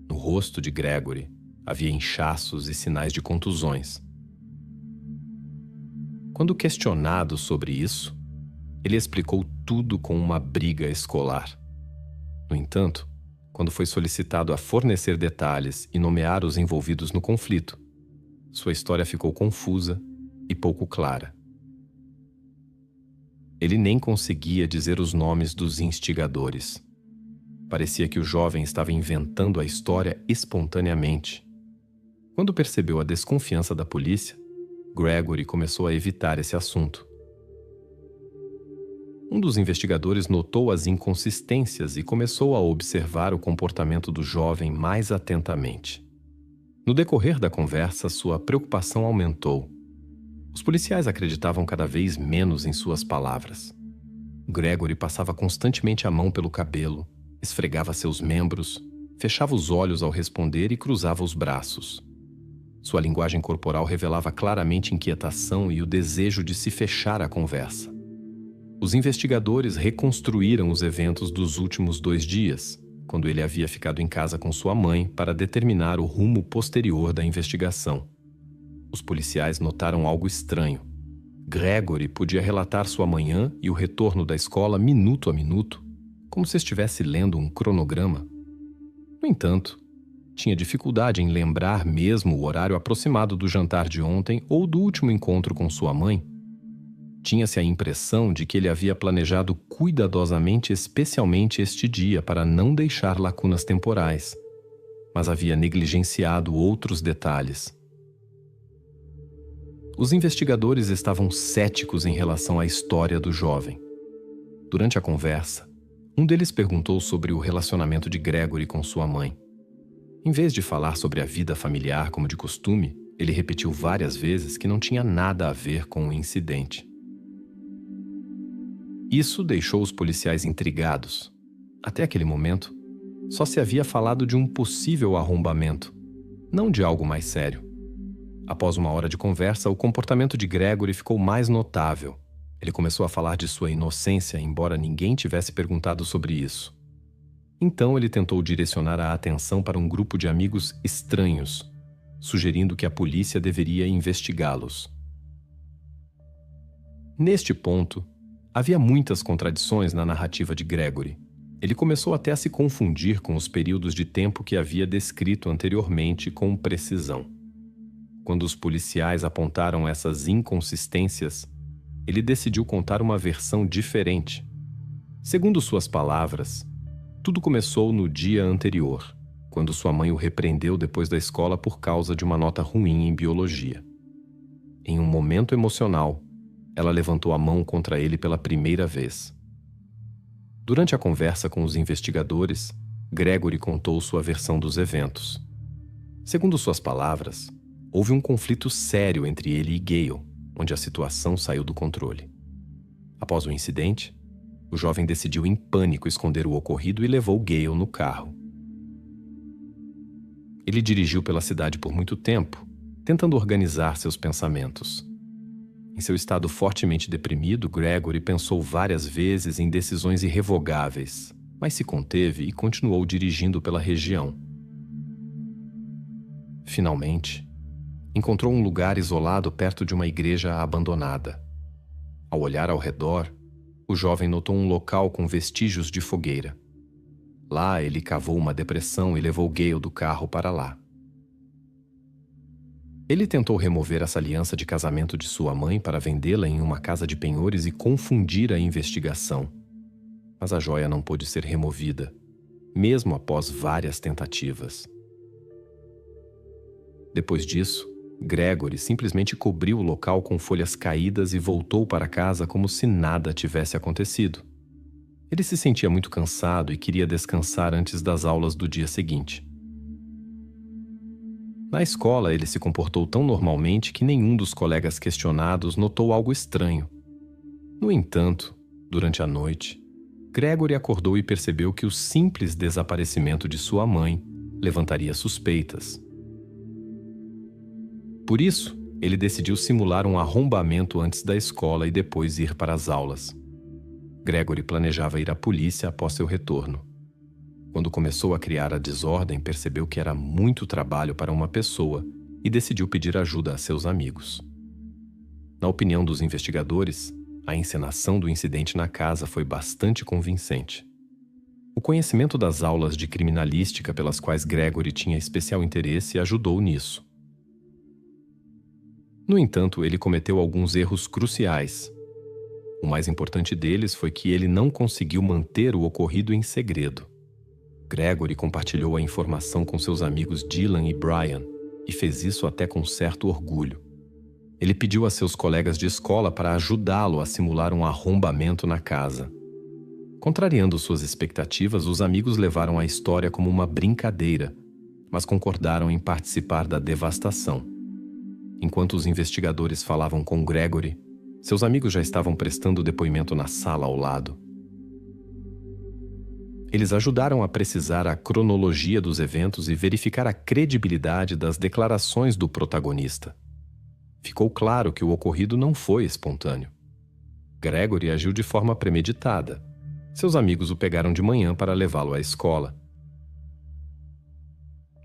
No rosto de Gregory havia inchaços e sinais de contusões. Quando questionado sobre isso, ele explicou tudo com uma briga escolar. No entanto, quando foi solicitado a fornecer detalhes e nomear os envolvidos no conflito, sua história ficou confusa e pouco clara. Ele nem conseguia dizer os nomes dos instigadores. Parecia que o jovem estava inventando a história espontaneamente. Quando percebeu a desconfiança da polícia, Gregory começou a evitar esse assunto. Um dos investigadores notou as inconsistências e começou a observar o comportamento do jovem mais atentamente. No decorrer da conversa, sua preocupação aumentou. Os policiais acreditavam cada vez menos em suas palavras. Gregory passava constantemente a mão pelo cabelo, esfregava seus membros, fechava os olhos ao responder e cruzava os braços. Sua linguagem corporal revelava claramente inquietação e o desejo de se fechar à conversa. Os investigadores reconstruíram os eventos dos últimos 2 dias, quando ele havia ficado em casa com sua mãe para determinar o rumo posterior da investigação. Os policiais notaram algo estranho. Gregory podia relatar sua manhã e o retorno da escola minuto a minuto, como se estivesse lendo um cronograma. No entanto, tinha dificuldade em lembrar mesmo o horário aproximado do jantar de ontem ou do último encontro com sua mãe. Tinha-se a impressão de que ele havia planejado cuidadosamente especialmente este dia para não deixar lacunas temporais, mas havia negligenciado outros detalhes. Os investigadores estavam céticos em relação à história do jovem. Durante a conversa, um deles perguntou sobre o relacionamento de Gregory com sua mãe. Em vez de falar sobre a vida familiar como de costume, ele repetiu várias vezes que não tinha nada a ver com o incidente. Isso deixou os policiais intrigados. Até aquele momento, só se havia falado de um possível arrombamento, não de algo mais sério. Após uma hora de conversa, o comportamento de Gregory ficou mais notável. Ele começou a falar de sua inocência, embora ninguém tivesse perguntado sobre isso. Então ele tentou direcionar a atenção para um grupo de amigos estranhos, sugerindo que a polícia deveria investigá-los. Neste ponto, havia muitas contradições na narrativa de Gregory. Ele começou até a se confundir com os períodos de tempo que havia descrito anteriormente com precisão. Quando os policiais apontaram essas inconsistências, ele decidiu contar uma versão diferente. Segundo suas palavras, tudo começou no dia anterior, quando sua mãe o repreendeu depois da escola por causa de uma nota ruim em biologia. Em um momento emocional, ela levantou a mão contra ele pela primeira vez. Durante a conversa com os investigadores, Gregory contou sua versão dos eventos. Segundo suas palavras, houve um conflito sério entre ele e Gale, onde a situação saiu do controle. Após o incidente, o jovem decidiu em pânico esconder o ocorrido e levou Gale no carro. Ele dirigiu pela cidade por muito tempo, tentando organizar seus pensamentos. Em seu estado fortemente deprimido, Gregory pensou várias vezes em decisões irrevogáveis, mas se conteve e continuou dirigindo pela região. Finalmente, encontrou um lugar isolado perto de uma igreja abandonada. Ao olhar ao redor, o jovem notou um local com vestígios de fogueira. Lá, ele cavou uma depressão e levou Gale do carro para lá. Ele tentou remover essa aliança de casamento de sua mãe para vendê-la em uma casa de penhores e confundir a investigação. Mas a joia não pôde ser removida, mesmo após várias tentativas. Depois disso, Gregory simplesmente cobriu o local com folhas caídas e voltou para casa como se nada tivesse acontecido. Ele se sentia muito cansado e queria descansar antes das aulas do dia seguinte. Na escola, ele se comportou tão normalmente que nenhum dos colegas questionados notou algo estranho. No entanto, durante a noite, Gregory acordou e percebeu que o simples desaparecimento de sua mãe levantaria suspeitas. Por isso, ele decidiu simular um arrombamento antes da escola e depois ir para as aulas. Gregory planejava ir à polícia após seu retorno. Quando começou a criar a desordem, percebeu que era muito trabalho para uma pessoa e decidiu pedir ajuda a seus amigos. Na opinião dos investigadores, a encenação do incidente na casa foi bastante convincente. O conhecimento das aulas de criminalística pelas quais Gregory tinha especial interesse ajudou nisso. No entanto, ele cometeu alguns erros cruciais. O mais importante deles foi que ele não conseguiu manter o ocorrido em segredo. Gregory compartilhou a informação com seus amigos Dylan e Brian e fez isso até com certo orgulho. Ele pediu a seus colegas de escola para ajudá-lo a simular um arrombamento na casa. Contrariando suas expectativas, os amigos levaram a história como uma brincadeira, mas concordaram em participar da devastação. Enquanto os investigadores falavam com Gregory, seus amigos já estavam prestando depoimento na sala ao lado. Eles ajudaram a precisar a cronologia dos eventos e verificar a credibilidade das declarações do protagonista. Ficou claro que o ocorrido não foi espontâneo. Gregory agiu de forma premeditada. Seus amigos o pegaram de manhã para levá-lo à escola.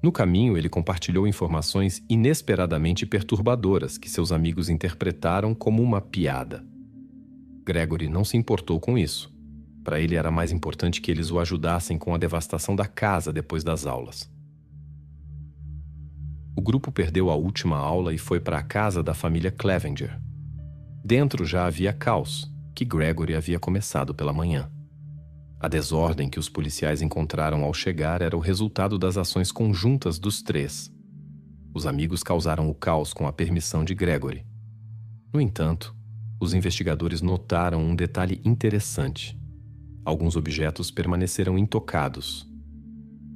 No caminho, ele compartilhou informações inesperadamente perturbadoras que seus amigos interpretaram como uma piada. Gregory não se importou com isso. Para ele era mais importante que eles o ajudassem com a devastação da casa depois das aulas. O grupo perdeu a última aula e foi para a casa da família Clevenger. Dentro já havia caos, que Gregory havia começado pela manhã. A desordem que os policiais encontraram ao chegar era o resultado das ações conjuntas dos três. Os amigos causaram o caos com a permissão de Gregory. No entanto, os investigadores notaram um detalhe interessante. Alguns objetos permaneceram intocados.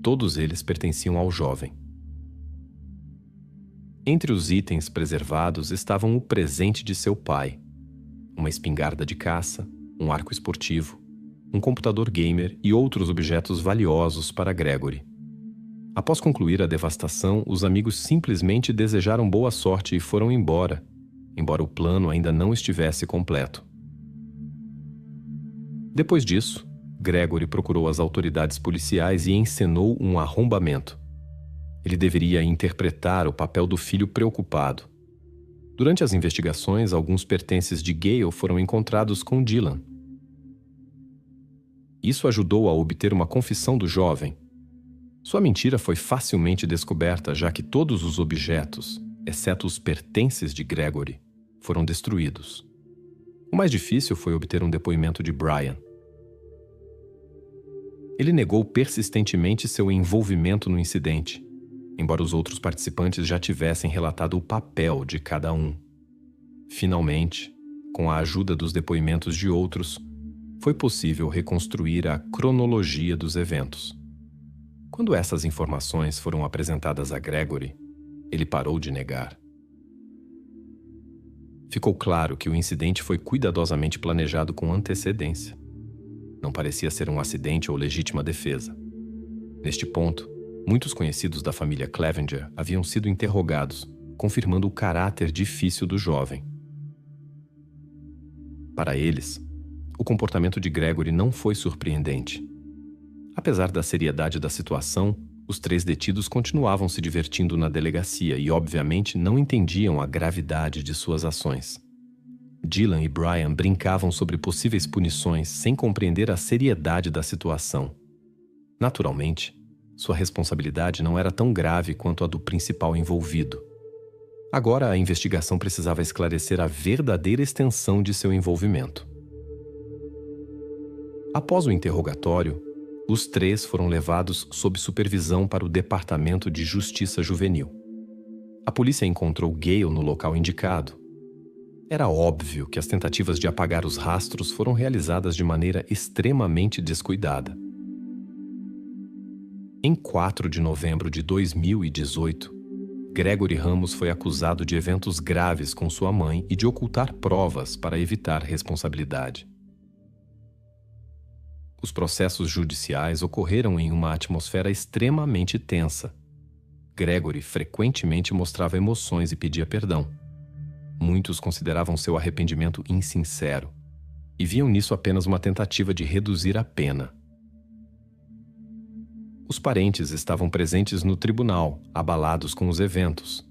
Todos eles pertenciam ao jovem. Entre os itens preservados estavam o presente de seu pai: uma espingarda de caça, um arco esportivo, um computador gamer e outros objetos valiosos para Gregory. Após concluir a devastação, os amigos simplesmente desejaram boa sorte e foram embora o plano ainda não estivesse completo. Depois disso, Gregory procurou as autoridades policiais e encenou um arrombamento. Ele deveria interpretar o papel do filho preocupado. Durante as investigações, alguns pertences de Gale foram encontrados com Dylan. Isso ajudou a obter uma confissão do jovem. Sua mentira foi facilmente descoberta, já que todos os objetos, exceto os pertences de Gregory, foram destruídos. O mais difícil foi obter um depoimento de Brian. Ele negou persistentemente seu envolvimento no incidente, embora os outros participantes já tivessem relatado o papel de cada um. Finalmente, com a ajuda dos depoimentos de outros, foi possível reconstruir a cronologia dos eventos. Quando essas informações foram apresentadas a Gregory, ele parou de negar. Ficou claro que o incidente foi cuidadosamente planejado com antecedência. Não parecia ser um acidente ou legítima defesa. Neste ponto, muitos conhecidos da família Clevenger haviam sido interrogados, confirmando o caráter difícil do jovem. Para eles, o comportamento de Gregory não foi surpreendente. Apesar da seriedade da situação, os três detidos continuavam se divertindo na delegacia e, obviamente, não entendiam a gravidade de suas ações. Dylan e Brian brincavam sobre possíveis punições sem compreender a seriedade da situação. Naturalmente, sua responsabilidade não era tão grave quanto a do principal envolvido. Agora a investigação precisava esclarecer a verdadeira extensão de seu envolvimento. Após o interrogatório, os três foram levados sob supervisão para o Departamento de Justiça Juvenil. A polícia encontrou Gale no local indicado. Era óbvio que as tentativas de apagar os rastros foram realizadas de maneira extremamente descuidada. Em 4 de novembro de 2018, Gregory Ramos foi acusado de eventos graves com sua mãe e de ocultar provas para evitar responsabilidade. Os processos judiciais ocorreram em uma atmosfera extremamente tensa. Gregory frequentemente mostrava emoções e pedia perdão. Muitos consideravam seu arrependimento insincero e viam nisso apenas uma tentativa de reduzir a pena. Os parentes estavam presentes no tribunal, abalados com os eventos.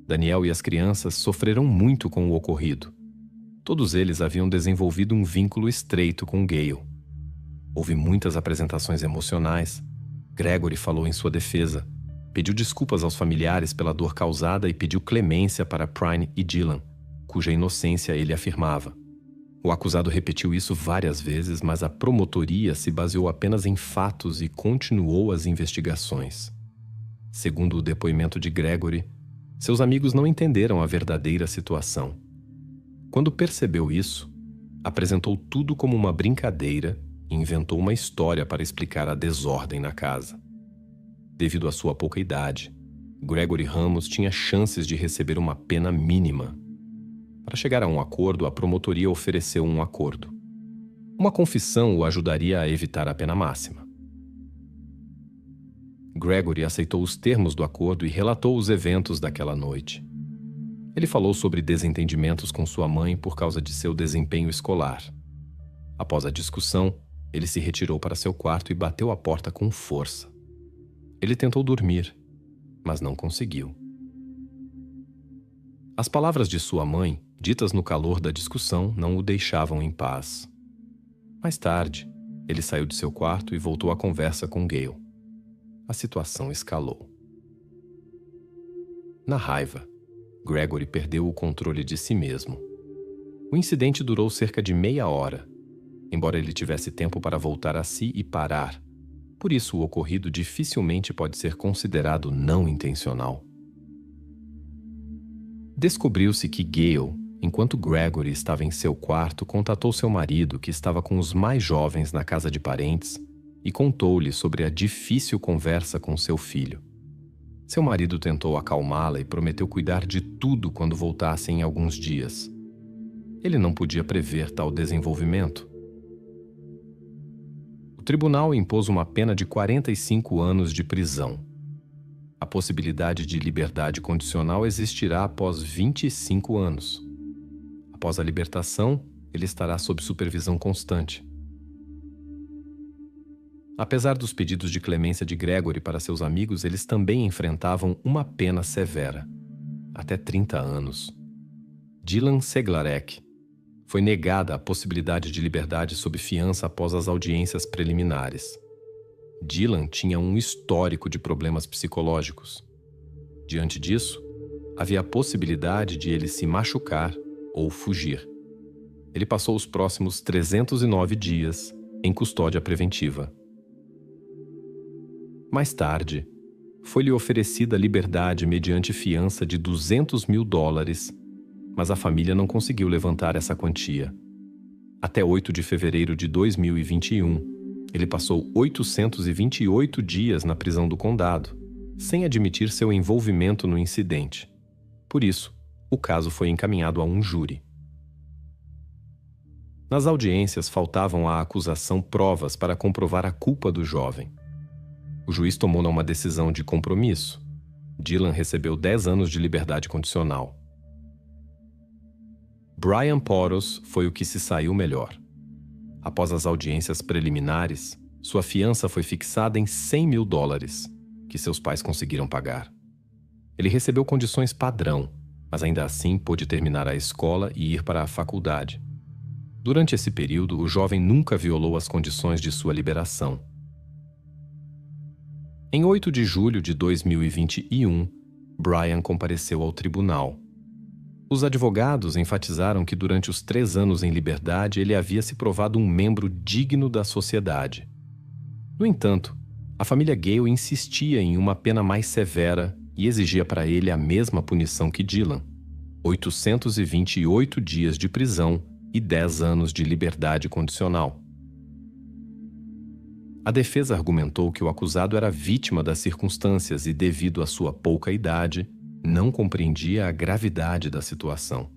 Daniel e as crianças sofreram muito com o ocorrido. Todos eles haviam desenvolvido um vínculo estreito com Gale. Houve muitas apresentações emocionais. Gregory falou em sua defesa, pediu desculpas aos familiares pela dor causada e pediu clemência para Prine e Dylan, cuja inocência ele afirmava. O acusado repetiu isso várias vezes, mas a promotoria se baseou apenas em fatos e continuou as investigações. Segundo o depoimento de Gregory, seus amigos não entenderam a verdadeira situação. Quando percebeu isso, apresentou tudo como uma brincadeira e inventou uma história para explicar a desordem na casa. Devido à sua pouca idade, Gregory Ramos tinha chances de receber uma pena mínima. Para chegar a um acordo, a promotoria ofereceu um acordo. Uma confissão o ajudaria a evitar a pena máxima. Gregory aceitou os termos do acordo e relatou os eventos daquela noite. Ele falou sobre desentendimentos com sua mãe por causa de seu desempenho escolar. Após a discussão, ele se retirou para seu quarto e bateu a porta com força. Ele tentou dormir, mas não conseguiu. As palavras de sua mãe, ditas no calor da discussão, não o deixavam em paz. Mais tarde, ele saiu de seu quarto e voltou à conversa com Gale. A situação escalou. Na raiva, Gregory perdeu o controle de si mesmo. O incidente durou cerca de meia hora, embora ele tivesse tempo para voltar a si e parar. Por isso, o ocorrido dificilmente pode ser considerado não intencional. Descobriu-se que Gale, enquanto Gregory estava em seu quarto, contatou seu marido, que estava com os mais jovens na casa de parentes, e contou-lhe sobre a difícil conversa com seu filho. Seu marido tentou acalmá-la e prometeu cuidar de tudo quando voltassem em alguns dias. Ele não podia prever tal desenvolvimento. O tribunal impôs uma pena de 45 anos de prisão. A possibilidade de liberdade condicional existirá após 25 anos. Após a libertação, ele estará sob supervisão constante. Apesar dos pedidos de clemência de Gregory para seus amigos, eles também enfrentavam uma pena severa, até 30 anos. Dylan Seglarek foi negada a possibilidade de liberdade sob fiança após as audiências preliminares. Dylan tinha um histórico de problemas psicológicos. Diante disso, havia a possibilidade de ele se machucar ou fugir. Ele passou os próximos 309 dias em custódia preventiva. Mais tarde, foi-lhe oferecida liberdade mediante fiança de $200 mil, mas a família não conseguiu levantar essa quantia. Até 8 de fevereiro de 2021, ele passou 828 dias na prisão do condado, sem admitir seu envolvimento no incidente. Por isso, o caso foi encaminhado a um júri. Nas audiências faltavam à acusação provas para comprovar a culpa do jovem. O juiz tomou uma decisão de compromisso. Dylan recebeu 10 anos de liberdade condicional. Brian Poros foi o que se saiu melhor. Após as audiências preliminares, sua fiança foi fixada em $100 mil, que seus pais conseguiram pagar. Ele recebeu condições padrão, mas ainda assim pôde terminar a escola e ir para a faculdade. Durante esse período, o jovem nunca violou as condições de sua liberação. Em 8 de julho de 2021, Brian compareceu ao tribunal. Os advogados enfatizaram que durante os 3 anos em liberdade ele havia se provado um membro digno da sociedade. No entanto, a família Gale insistia em uma pena mais severa e exigia para ele a mesma punição que Dylan: 828 dias de prisão e 10 anos de liberdade condicional. A defesa argumentou que o acusado era vítima das circunstâncias e, devido à sua pouca idade, não compreendia a gravidade da situação.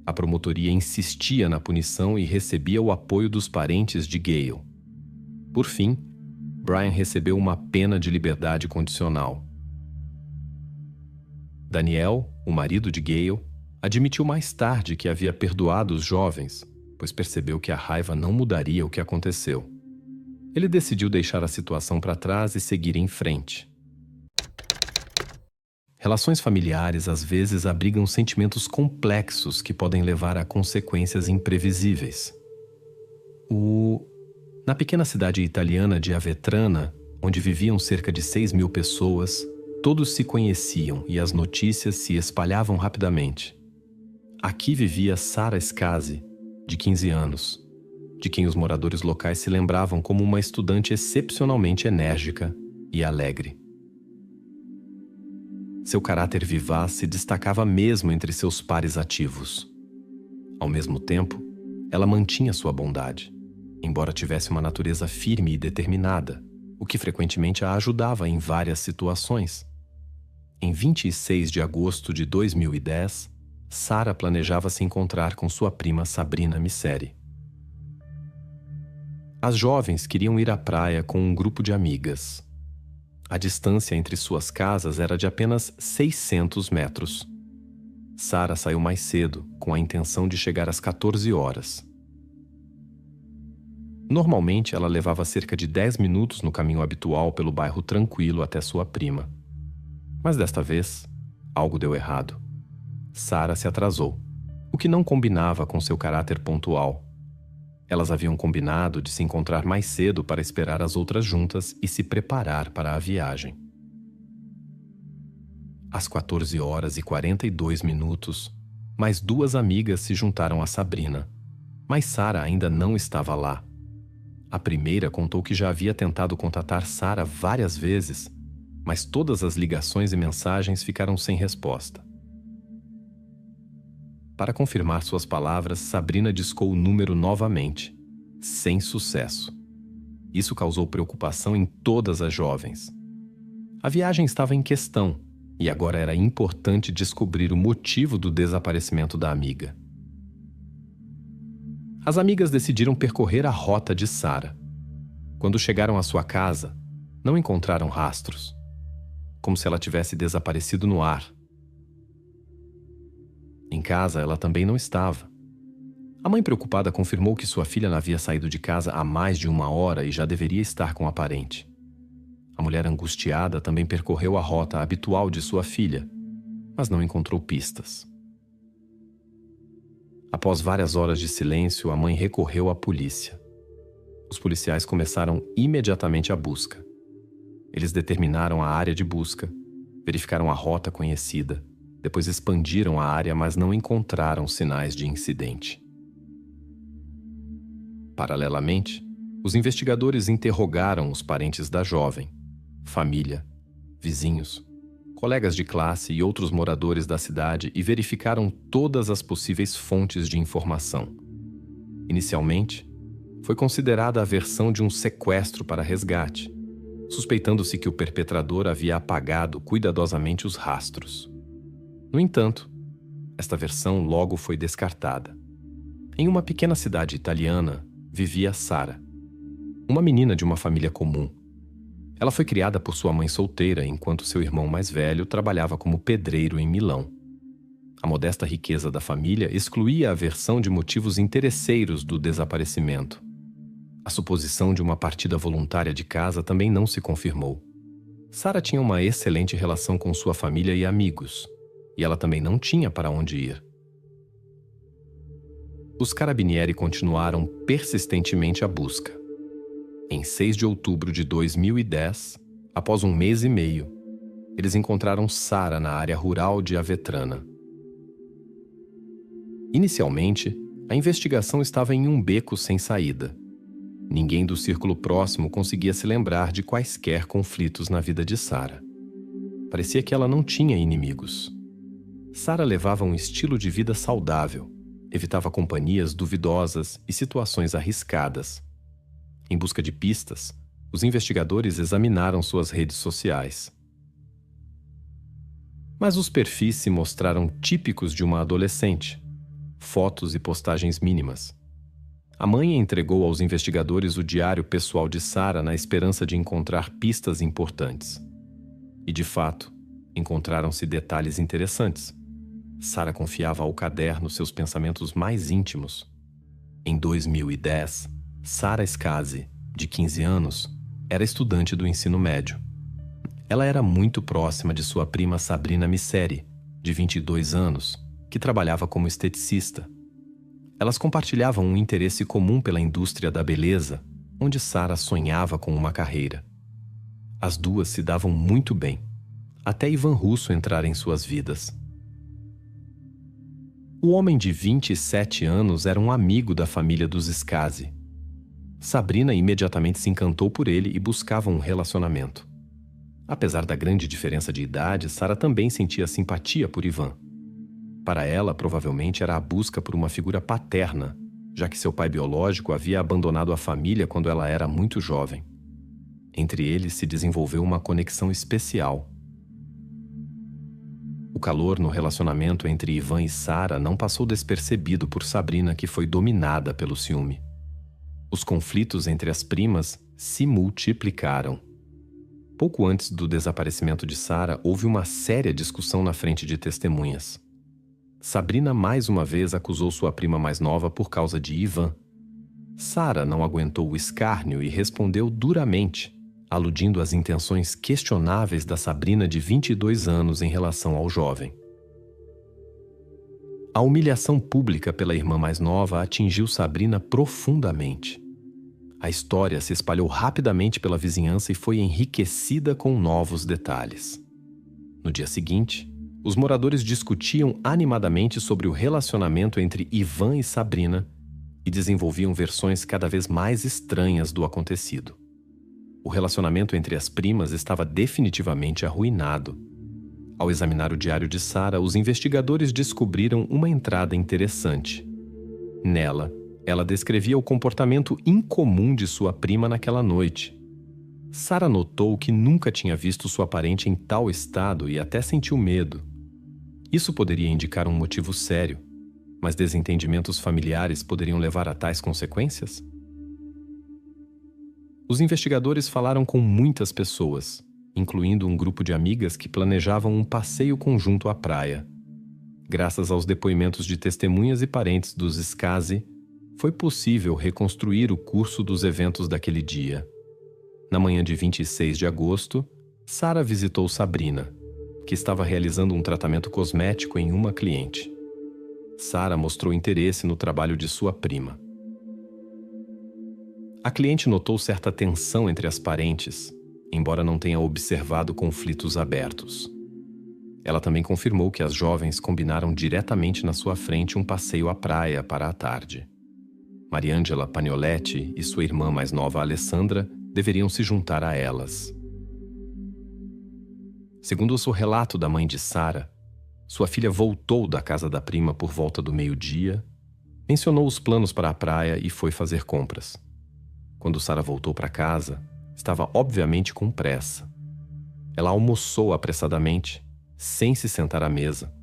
A promotoria insistia na punição e recebia o apoio dos parentes de Gale. Por fim, Brian recebeu uma pena de liberdade condicional. Daniel, o marido de Gale, admitiu mais tarde que havia perdoado os jovens, pois percebeu que a raiva não mudaria o que aconteceu. Ele decidiu deixar a situação para trás e seguir em frente. Relações familiares às vezes abrigam sentimentos complexos que podem levar a consequências imprevisíveis. Na pequena cidade italiana de Avetrana, onde viviam cerca de 6.000 pessoas, todos se conheciam e as notícias se espalhavam rapidamente. Aqui vivia Sara Scasi, de 15 anos, de quem os moradores locais se lembravam como uma estudante excepcionalmente enérgica e alegre. Seu caráter vivaz se destacava mesmo entre seus pares ativos. Ao mesmo tempo, ela mantinha sua bondade, embora tivesse uma natureza firme e determinada, o que frequentemente a ajudava em várias situações. Em 26 de agosto de 2010, Sara planejava se encontrar com sua prima Sabrina Misseri. As jovens queriam ir à praia com um grupo de amigas. A distância entre suas casas era de apenas 600 metros. Sara saiu mais cedo, com a intenção de chegar às 14 horas. Normalmente, ela levava cerca de 10 minutos no caminho habitual pelo bairro tranquilo até sua prima. Mas desta vez, algo deu errado. Sara se atrasou, o que não combinava com seu caráter pontual. Elas haviam combinado de se encontrar mais cedo para esperar as outras juntas e se preparar para a viagem. Às 14 horas e 42 minutos, mais 2 amigas se juntaram a Sabrina, mas Sara ainda não estava lá. A primeira contou que já havia tentado contatar Sara várias vezes, mas todas as ligações e mensagens ficaram sem resposta. Para confirmar suas palavras, Sabrina discou o número novamente, sem sucesso. Isso causou preocupação em todas as jovens. A viagem estava em questão e agora era importante descobrir o motivo do desaparecimento da amiga. As amigas decidiram percorrer a rota de Sara. Quando chegaram à sua casa, não encontraram rastros, como se ela tivesse desaparecido no ar. Em casa, ela também não estava. A mãe preocupada confirmou que sua filha havia saído de casa há mais de 1 hora e já deveria estar com a parente. A mulher angustiada também percorreu a rota habitual de sua filha, mas não encontrou pistas. Após várias horas de silêncio, a mãe recorreu à polícia. Os policiais começaram imediatamente a busca. Eles determinaram a área de busca, verificaram a rota conhecida, depois expandiram a área, mas não encontraram sinais de incidente. Paralelamente, os investigadores interrogaram os parentes da jovem, família, vizinhos, colegas de classe e outros moradores da cidade e verificaram todas as possíveis fontes de informação. Inicialmente, foi considerada a versão de um sequestro para resgate, suspeitando-se que o perpetrador havia apagado cuidadosamente os rastros. No entanto, esta versão logo foi descartada. Em uma pequena cidade italiana, vivia Sara, uma menina de uma família comum. Ela foi criada por sua mãe solteira, enquanto seu irmão mais velho trabalhava como pedreiro em Milão. A modesta riqueza da família excluía a versão de motivos interesseiros do desaparecimento. A suposição de uma partida voluntária de casa também não se confirmou. Sara tinha uma excelente relação com sua família e amigos. e ela também não tinha para onde ir. Os carabinieri continuaram persistentemente a busca. Em 6 de outubro de 2010, após 1 mês e meio, eles encontraram Sara na área rural de Avetrana. Inicialmente, a investigação estava em um beco sem saída. Ninguém do círculo próximo conseguia se lembrar de quaisquer conflitos na vida de Sara. Parecia que ela não tinha inimigos. Sara levava um estilo de vida saudável, evitava companhias duvidosas e situações arriscadas. Em busca de pistas, os investigadores examinaram suas redes sociais. Mas os perfis se mostraram típicos de uma adolescente. Fotos e postagens mínimas. A mãe entregou aos investigadores o diário pessoal de Sara na esperança de encontrar pistas importantes. E, de fato, encontraram-se detalhes interessantes. Sara confiava ao caderno seus pensamentos mais íntimos. Em 2010, Sara Scasi, de 15 anos, era estudante do ensino médio. Ela era muito próxima de sua prima Sabrina Misseri, de 22 anos, que trabalhava como esteticista. Elas compartilhavam um interesse comum pela indústria da beleza, onde Sara sonhava com uma carreira. As duas se davam muito bem, até Ivan Russo entrar em suas vidas. O homem de 27 anos era um amigo da família dos Scasi. Sabrina imediatamente se encantou por ele e buscava um relacionamento. Apesar da grande diferença de idade, Sara também sentia simpatia por Ivan. Para ela, provavelmente era a busca por uma figura paterna, já que seu pai biológico havia abandonado a família quando ela era muito jovem. Entre eles se desenvolveu uma conexão especial. O calor no relacionamento entre Ivan e Sara não passou despercebido por Sabrina, que foi dominada pelo ciúme. Os conflitos entre as primas se multiplicaram. Pouco antes do desaparecimento de Sara, houve uma séria discussão na frente de testemunhas. Sabrina mais uma vez acusou sua prima mais nova por causa de Ivan. Sara não aguentou o escárnio e respondeu duramente, aludindo às intenções questionáveis da Sabrina de 22 anos em relação ao jovem. A humilhação pública pela irmã mais nova atingiu Sabrina profundamente. A história se espalhou rapidamente pela vizinhança e foi enriquecida com novos detalhes. No dia seguinte, os moradores discutiam animadamente sobre o relacionamento entre Ivan e Sabrina e desenvolviam versões cada vez mais estranhas do acontecido. O relacionamento entre as primas estava definitivamente arruinado. Ao examinar o diário de Sara, os investigadores descobriram uma entrada interessante. Nela, ela descrevia o comportamento incomum de sua prima naquela noite. Sara notou que nunca tinha visto sua parente em tal estado e até sentiu medo. Isso poderia indicar um motivo sério, mas desentendimentos familiares poderiam levar a tais consequências? Os investigadores falaram com muitas pessoas, incluindo um grupo de amigas que planejavam um passeio conjunto à praia. Graças aos depoimentos de testemunhas e parentes dos Scasi, foi possível reconstruir o curso dos eventos daquele dia. Na manhã de 26 de agosto, Sara visitou Sabrina, que estava realizando um tratamento cosmético em uma cliente. Sara mostrou interesse no trabalho de sua prima. A cliente notou certa tensão entre as parentes, embora não tenha observado conflitos abertos. Ela também confirmou que as jovens combinaram diretamente na sua frente um passeio à praia para a tarde. Mariângela Pagnoletti e sua irmã mais nova Alessandra deveriam se juntar a elas. Segundo o relato da mãe de Sara, sua filha voltou da casa da prima por volta do meio-dia, mencionou os planos para a praia e foi fazer compras. Quando Sara voltou para casa, estava obviamente com pressa. Ela almoçou apressadamente, sem se sentar à mesa,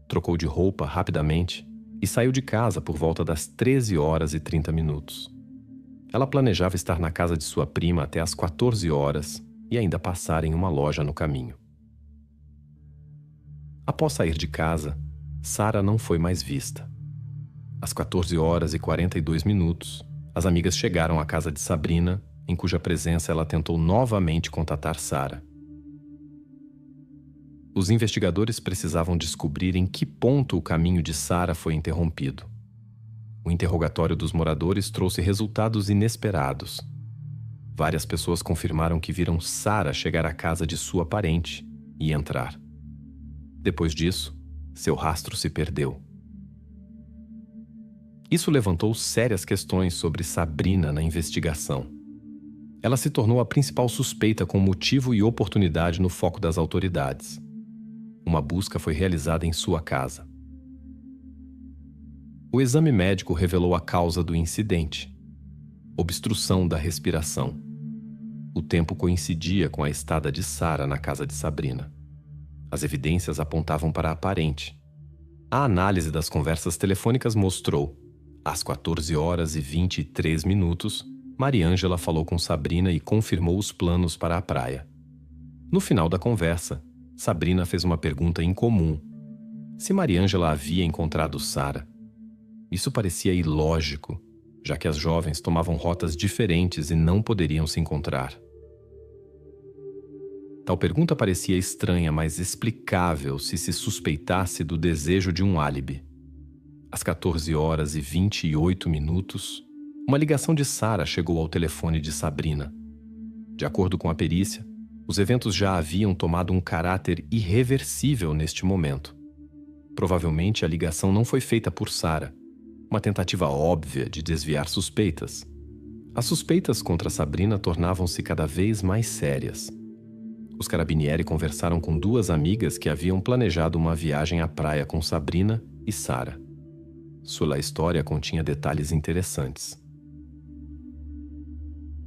trocou de roupa rapidamente e saiu de casa por volta das 13h30. Ela planejava estar na casa de sua prima até às 14h e ainda passar em uma loja no caminho. Após sair de casa, Sara não foi mais vista. Às 14h42, as amigas chegaram à casa de Sabrina, em cuja presença ela tentou novamente contatar Sara. Os investigadores precisavam descobrir em que ponto o caminho de Sara foi interrompido. O interrogatório dos moradores trouxe resultados inesperados. Várias pessoas confirmaram que viram Sara chegar à casa de sua parente e entrar. Depois disso, seu rastro se perdeu. Isso levantou sérias questões sobre Sabrina na investigação. Ela se tornou a principal suspeita com motivo e oportunidade no foco das autoridades. Uma busca foi realizada em sua casa. O exame médico revelou a causa do incidente: obstrução da respiração. O tempo coincidia com a estada de Sara na casa de Sabrina. As evidências apontavam para a parente. A análise das conversas telefônicas mostrou, às 14h23, Mariângela falou com Sabrina e confirmou os planos para a praia. No final da conversa, Sabrina fez uma pergunta incomum: se Mariângela havia encontrado Sara. Isso parecia ilógico, já que as jovens tomavam rotas diferentes e não poderiam se encontrar. Tal pergunta parecia estranha, mas explicável se suspeitasse do desejo de um álibi. Às 14h28, uma ligação de Sara chegou ao telefone de Sabrina. De acordo com a perícia, os eventos já haviam tomado um caráter irreversível neste momento. Provavelmente a ligação não foi feita por Sara, uma tentativa óbvia de desviar suspeitas. As suspeitas contra Sabrina tornavam-se cada vez mais sérias. Os carabinieri conversaram com duas amigas que haviam planejado uma viagem à praia com Sabrina e Sara. Sua história continha detalhes interessantes.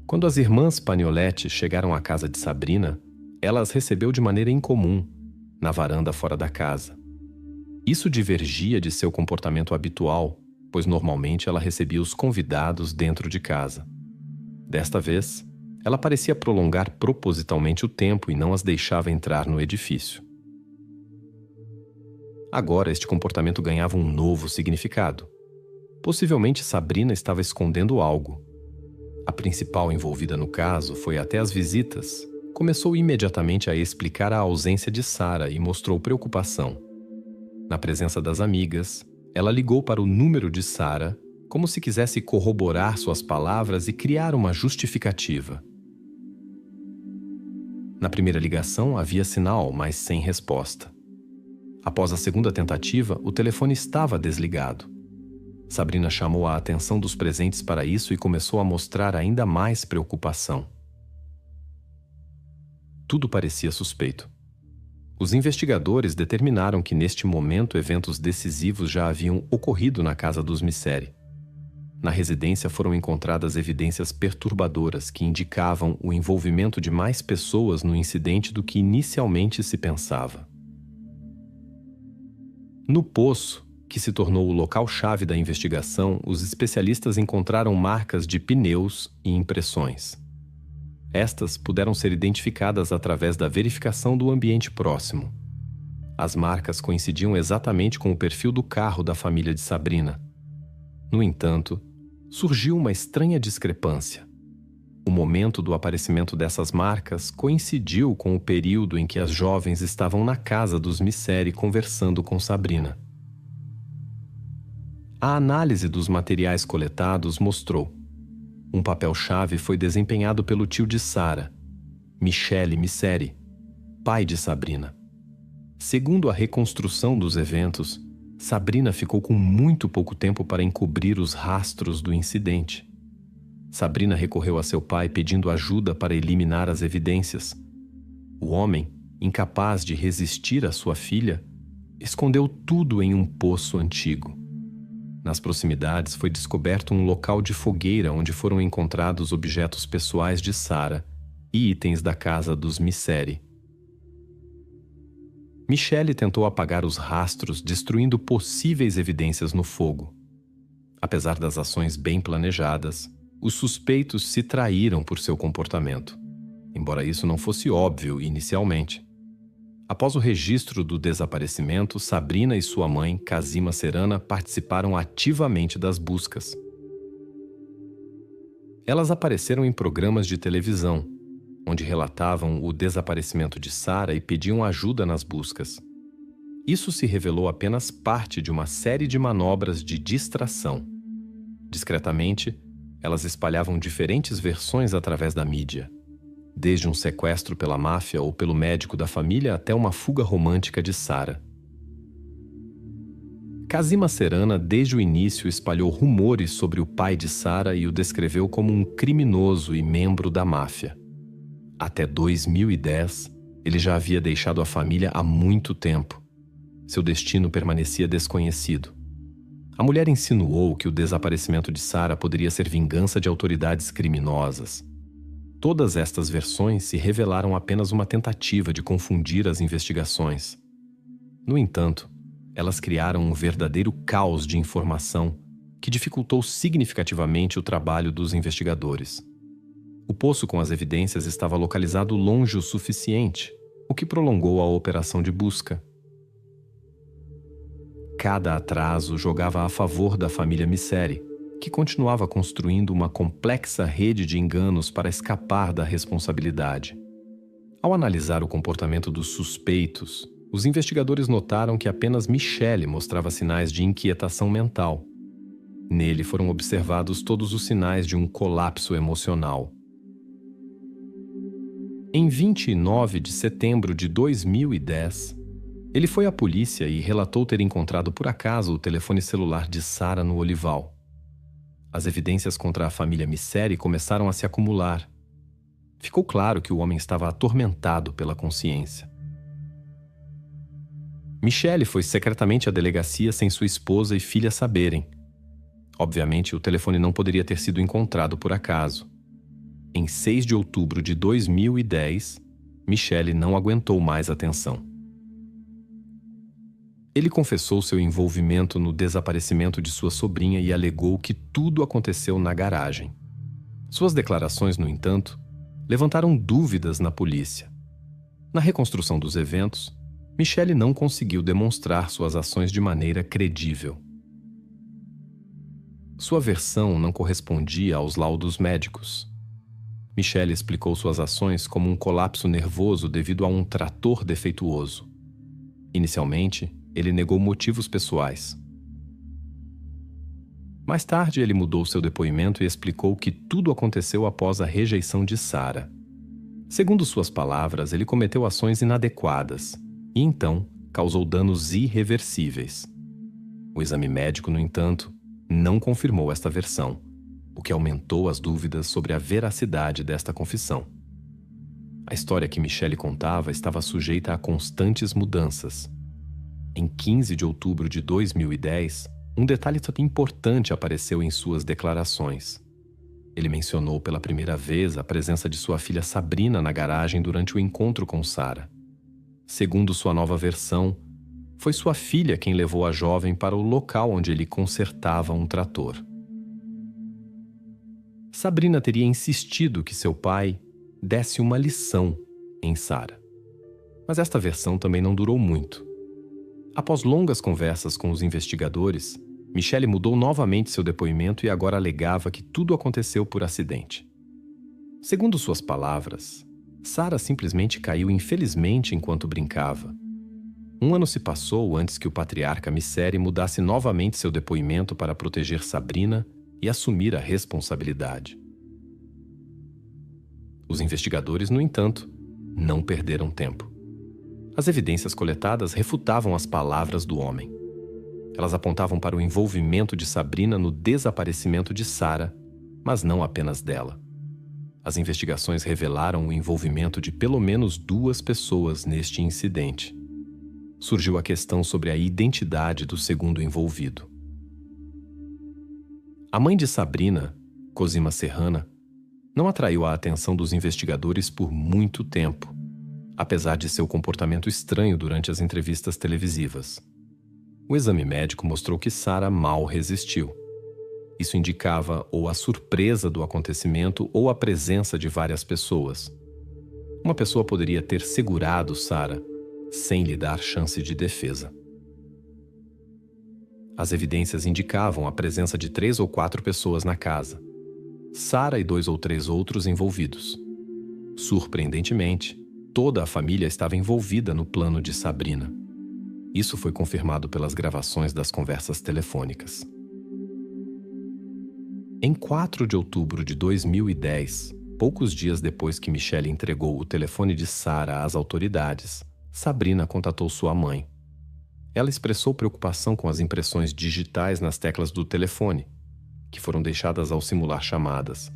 Quando as irmãs Pagnoletti chegaram à casa de Sabrina, ela as recebeu de maneira incomum, na varanda fora da casa. Isso divergia de seu comportamento habitual, pois normalmente ela recebia os convidados dentro de casa. Desta vez, ela parecia prolongar propositalmente o tempo e não as deixava entrar no edifício. Agora este comportamento ganhava um novo significado. Possivelmente Sabrina estava escondendo algo. A principal envolvida no caso foi até as visitas. Começou imediatamente a explicar a ausência de Sara e mostrou preocupação. Na presença das amigas, ela ligou para o número de Sara, como se quisesse corroborar suas palavras e criar uma justificativa. Na primeira ligação havia sinal, mas sem resposta. Após a segunda tentativa, o telefone estava desligado. Sabrina chamou a atenção dos presentes para isso e começou a mostrar ainda mais preocupação. Tudo parecia suspeito. Os investigadores determinaram que neste momento eventos decisivos já haviam ocorrido na casa dos Misseri. Na residência foram encontradas evidências perturbadoras que indicavam o envolvimento de mais pessoas no incidente do que inicialmente se pensava. No poço, que se tornou o local-chave da investigação, os especialistas encontraram marcas de pneus e impressões. Estas puderam ser identificadas através da verificação do ambiente próximo. As marcas coincidiam exatamente com o perfil do carro da família de Sabrina. No entanto, surgiu uma estranha discrepância. O momento do aparecimento dessas marcas coincidiu com o período em que as jovens estavam na casa dos Misseri conversando com Sabrina. A análise dos materiais coletados mostrou: um papel-chave foi desempenhado pelo tio de Sara, Michele Misseri, pai de Sabrina. Segundo a reconstrução dos eventos, Sabrina ficou com muito pouco tempo para encobrir os rastros do incidente. Sabrina recorreu a seu pai pedindo ajuda para eliminar as evidências. O homem, incapaz de resistir à sua filha, escondeu tudo em um poço antigo. Nas proximidades foi descoberto um local de fogueira onde foram encontrados objetos pessoais de Sara e itens da casa dos Misseri. Michele tentou apagar os rastros, destruindo possíveis evidências no fogo. Apesar das ações bem planejadas, os suspeitos se traíram por seu comportamento, embora isso não fosse óbvio inicialmente. Após o registro do desaparecimento, Sabrina e sua mãe, Kazima Serana, participaram ativamente das buscas. Elas apareceram em programas de televisão, onde relatavam o desaparecimento de Sarah e pediam ajuda nas buscas. Isso se revelou apenas parte de uma série de manobras de distração. Discretamente, elas espalhavam diferentes versões através da mídia, desde um sequestro pela máfia ou pelo médico da família até uma fuga romântica de Sarah. Kazima Serana, desde o início, espalhou rumores sobre o pai de Sarah e o descreveu como um criminoso e membro da máfia. Até 2010, ele já havia deixado a família há muito tempo. Seu destino permanecia desconhecido. A mulher insinuou que o desaparecimento de Sarah poderia ser vingança de autoridades criminosas. Todas estas versões se revelaram apenas uma tentativa de confundir as investigações. No entanto, elas criaram um verdadeiro caos de informação que dificultou significativamente o trabalho dos investigadores. O poço com as evidências estava localizado longe o suficiente, o que prolongou a operação de busca. Cada atraso jogava a favor da família Misseri, que continuava construindo uma complexa rede de enganos para escapar da responsabilidade. Ao analisar o comportamento dos suspeitos, os investigadores notaram que apenas Michele mostrava sinais de inquietação mental. Nele foram observados todos os sinais de um colapso emocional. Em 29 de setembro de 2010, ele foi à polícia e relatou ter encontrado por acaso o telefone celular de Sarah no olival. As evidências contra a família Misseri começaram a se acumular. Ficou claro que o homem estava atormentado pela consciência. Michele foi secretamente à delegacia sem sua esposa e filha saberem. Obviamente, o telefone não poderia ter sido encontrado por acaso. Em 6 de outubro de 2010, Michele não aguentou mais a tensão. Ele confessou seu envolvimento no desaparecimento de sua sobrinha e alegou que tudo aconteceu na garagem. Suas declarações, no entanto, levantaram dúvidas na polícia. Na reconstrução dos eventos, Michele não conseguiu demonstrar suas ações de maneira credível. Sua versão não correspondia aos laudos médicos. Michele explicou suas ações como um colapso nervoso devido a um trator defeituoso. Inicialmente, ele negou motivos pessoais. Mais tarde, ele mudou seu depoimento e explicou que tudo aconteceu após a rejeição de Sarah. Segundo suas palavras, ele cometeu ações inadequadas e, então, causou danos irreversíveis. O exame médico, no entanto, não confirmou esta versão, o que aumentou as dúvidas sobre a veracidade desta confissão. A história que Michele contava estava sujeita a constantes mudanças. Em 15 de outubro de 2010, um detalhe importante apareceu em suas declarações. Ele mencionou pela primeira vez a presença de sua filha Sabrina na garagem durante o encontro com Sarah. Segundo sua nova versão, foi sua filha quem levou a jovem para o local onde ele consertava um trator. Sabrina teria insistido que seu pai desse uma lição em Sarah. Mas esta versão também não durou muito. Após longas conversas com os investigadores, Michele mudou novamente seu depoimento e agora alegava que tudo aconteceu por acidente. Segundo suas palavras, Sarah simplesmente caiu infelizmente enquanto brincava. Um ano se passou antes que o patriarca Misseri mudasse novamente seu depoimento para proteger Sabrina e assumir a responsabilidade. Os investigadores, no entanto, não perderam tempo. As evidências coletadas refutavam as palavras do homem. Elas apontavam para o envolvimento de Sabrina no desaparecimento de Sarah, mas não apenas dela. As investigações revelaram o envolvimento de pelo menos 2 pessoas neste incidente. Surgiu a questão sobre a identidade do segundo envolvido. A mãe de Sabrina, Kazima Serana, não atraiu a atenção dos investigadores por muito tempo, apesar de seu comportamento estranho durante as entrevistas televisivas. O exame médico mostrou que Sarah mal resistiu. Isso indicava ou a surpresa do acontecimento ou a presença de várias pessoas. Uma pessoa poderia ter segurado Sarah sem lhe dar chance de defesa. As evidências indicavam a presença de 3 ou 4 pessoas na casa. Sarah e 2 ou 3 outros envolvidos. Surpreendentemente, toda a família estava envolvida no plano de Sabrina. Isso foi confirmado pelas gravações das conversas telefônicas. Em 4 de outubro de 2010, poucos dias depois que Michelle entregou o telefone de Sarah às autoridades, Sabrina contatou sua mãe. Ela expressou preocupação com as impressões digitais nas teclas do telefone, que foram deixadas ao simular chamadas.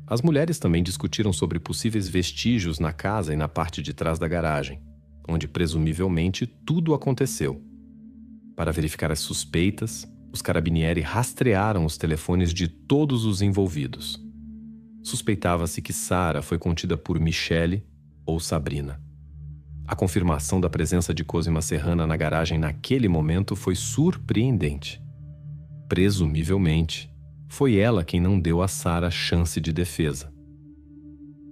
As mulheres também discutiram sobre possíveis vestígios na casa e na parte de trás da garagem, onde presumivelmente tudo aconteceu. Para verificar as suspeitas, os carabinieri rastrearam os telefones de todos os envolvidos. Suspeitava-se que Sarah foi contida por Michelle ou Sabrina. A confirmação da presença de Cosima Serrana na garagem naquele momento foi surpreendente. Presumivelmente, foi ela quem não deu a Sarah chance de defesa.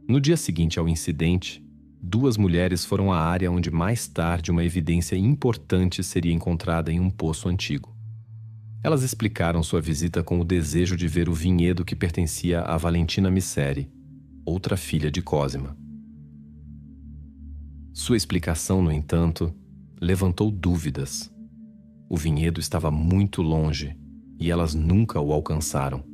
No dia seguinte ao incidente, 2 mulheres foram à área onde mais tarde uma evidência importante seria encontrada em um poço antigo. Elas explicaram sua visita com o desejo de ver o vinhedo que pertencia a Valentina Misseri, outra filha de Cosima. Sua explicação, no entanto, levantou dúvidas. O vinhedo estava muito longe e elas nunca o alcançaram.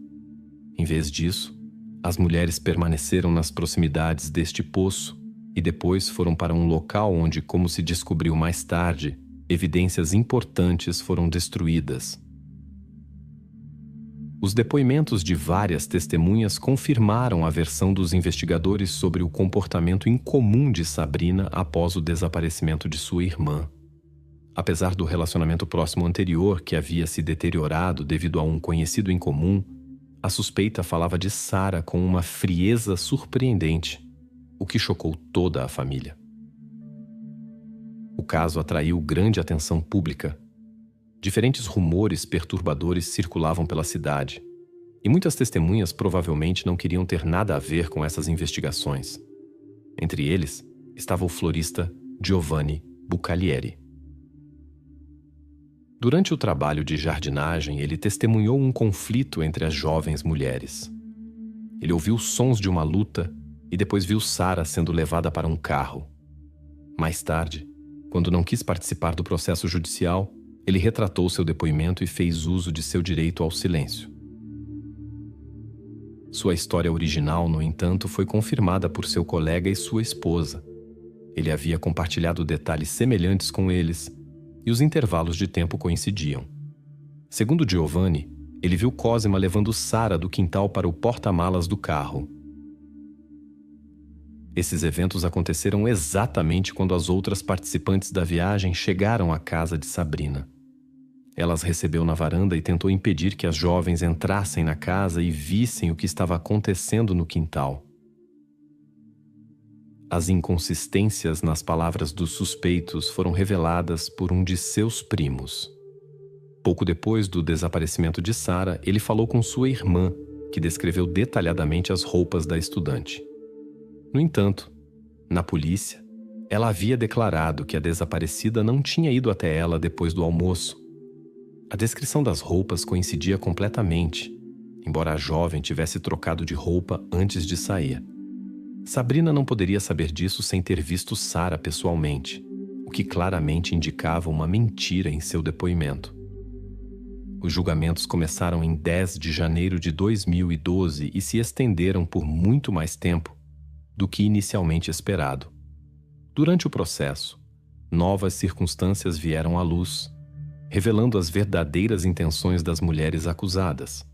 Em vez disso, as mulheres permaneceram nas proximidades deste poço e depois foram para um local onde, como se descobriu mais tarde, evidências importantes foram destruídas. Os depoimentos de várias testemunhas confirmaram a versão dos investigadores sobre o comportamento incomum de Sabrina após o desaparecimento de sua irmã. Apesar do relacionamento próximo anterior que havia se deteriorado devido a um conhecido em comum, a suspeita falava de Sarah com uma frieza surpreendente, o que chocou toda a família. O caso atraiu grande atenção pública. Diferentes rumores perturbadores circulavam pela cidade, e muitas testemunhas provavelmente não queriam ter nada a ver com essas investigações. Entre eles estava o florista Giovanni Bucalieri. Durante o trabalho de jardinagem, ele testemunhou um conflito entre as jovens mulheres. Ele ouviu sons de uma luta e depois viu Sarah sendo levada para um carro. Mais tarde, quando não quis participar do processo judicial, ele retratou seu depoimento e fez uso de seu direito ao silêncio. Sua história original, no entanto, foi confirmada por seu colega e sua esposa. Ele havia compartilhado detalhes semelhantes com eles, e os intervalos de tempo coincidiam. Segundo Giovanni, ele viu Cosima levando Sarah do quintal para o porta-malas do carro. Esses eventos aconteceram exatamente quando as outras participantes da viagem chegaram à casa de Sabrina. Ela as recebeu na varanda e tentou impedir que as jovens entrassem na casa e vissem o que estava acontecendo no quintal. As inconsistências nas palavras dos suspeitos foram reveladas por um de seus primos. Pouco depois do desaparecimento de Sarah, ele falou com sua irmã, que descreveu detalhadamente as roupas da estudante. No entanto, na polícia, ela havia declarado que a desaparecida não tinha ido até ela depois do almoço. A descrição das roupas coincidia completamente, embora a jovem tivesse trocado de roupa antes de sair. Sabrina não poderia saber disso sem ter visto Sarah pessoalmente, o que claramente indicava uma mentira em seu depoimento. Os julgamentos começaram em 10 de janeiro de 2012 e se estenderam por muito mais tempo do que inicialmente esperado. Durante o processo, novas circunstâncias vieram à luz, revelando as verdadeiras intenções das mulheres acusadas.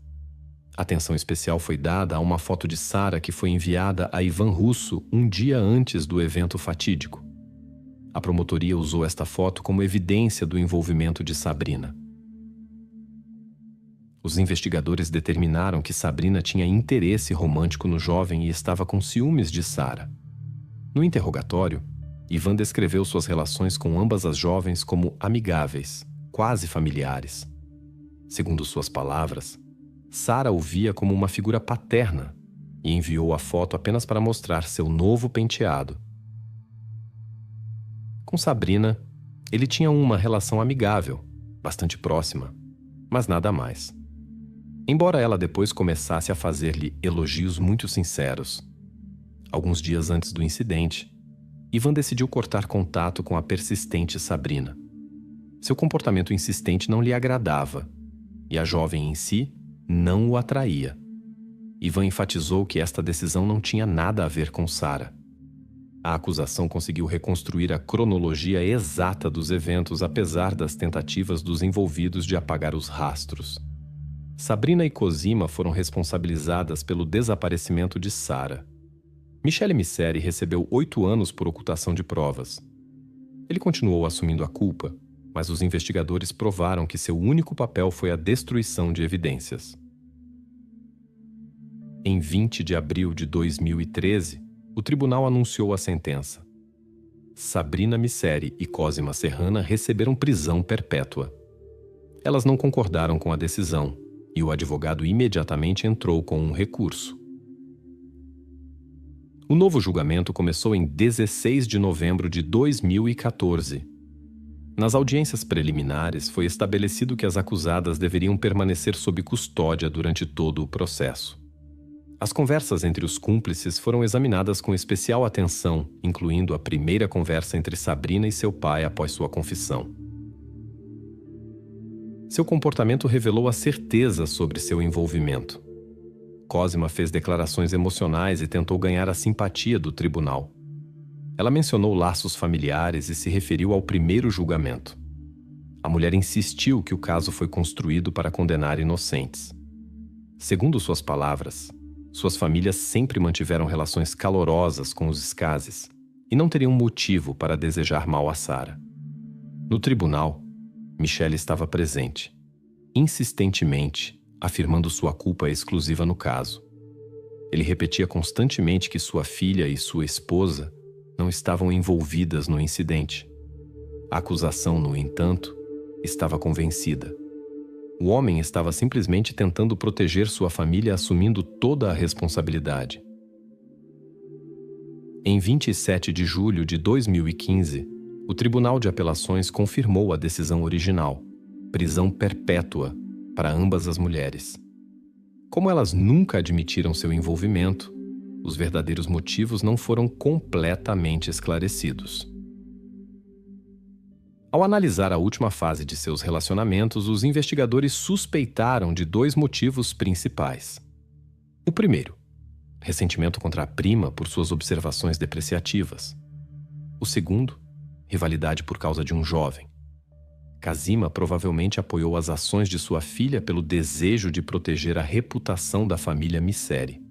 Atenção especial foi dada a uma foto de Sarah que foi enviada a Ivan Russo um dia antes do evento fatídico. A promotoria usou esta foto como evidência do envolvimento de Sabrina. Os investigadores determinaram que Sabrina tinha interesse romântico no jovem e estava com ciúmes de Sarah. No interrogatório, Ivan descreveu suas relações com ambas as jovens como amigáveis, quase familiares. Segundo suas palavras, Sarah o via como uma figura paterna e enviou a foto apenas para mostrar seu novo penteado. Com Sabrina, ele tinha uma relação amigável, bastante próxima, mas nada mais. Embora ela depois começasse a fazer-lhe elogios muito sinceros. Alguns dias antes do incidente, Ivan decidiu cortar contato com a persistente Sabrina. Seu comportamento insistente não lhe agradava, e a jovem em si não o atraía. Ivan enfatizou que esta decisão não tinha nada a ver com Sara. A acusação conseguiu reconstruir a cronologia exata dos eventos, apesar das tentativas dos envolvidos de apagar os rastros. Sabrina e Cosima foram responsabilizadas pelo desaparecimento de Sara. Michele Misseri recebeu 8 anos por ocultação de provas. Ele continuou assumindo a culpa, mas os investigadores provaram que seu único papel foi a destruição de evidências. Em 20 de abril de 2013, o tribunal anunciou a sentença. Sabrina Misseri e Cosima Serrana receberam prisão perpétua. Elas não concordaram com a decisão, e o advogado imediatamente entrou com um recurso. O novo julgamento começou em 16 de novembro de 2014. Nas audiências preliminares, foi estabelecido que as acusadas deveriam permanecer sob custódia durante todo o processo. As conversas entre os cúmplices foram examinadas com especial atenção, incluindo a primeira conversa entre Sabrina e seu pai após sua confissão. Seu comportamento revelou a certeza sobre seu envolvimento. Cosima fez declarações emocionais e tentou ganhar a simpatia do tribunal. Ela mencionou laços familiares e se referiu ao primeiro julgamento. A mulher insistiu que o caso foi construído para condenar inocentes. Segundo suas palavras, suas famílias sempre mantiveram relações calorosas com os Scassi e não teriam motivo para desejar mal a Sara. No tribunal, Michele estava presente, insistentemente, afirmando sua culpa exclusiva no caso. Ele repetia constantemente que sua filha e sua esposa não estavam envolvidas no incidente. A acusação, no entanto, estava convencida. O homem estava simplesmente tentando proteger sua família, assumindo toda a responsabilidade. Em 27 de julho de 2015, o Tribunal de Apelações confirmou a decisão original: prisão perpétua para ambas as mulheres. Como elas nunca admitiram seu envolvimento, os verdadeiros motivos não foram completamente esclarecidos. Ao analisar a última fase de seus relacionamentos, os investigadores suspeitaram de 2 motivos principais. O primeiro, ressentimento contra a prima por suas observações depreciativas. O segundo, rivalidade por causa de um jovem. Cosima provavelmente apoiou as ações de sua filha pelo desejo de proteger a reputação da família Misseri.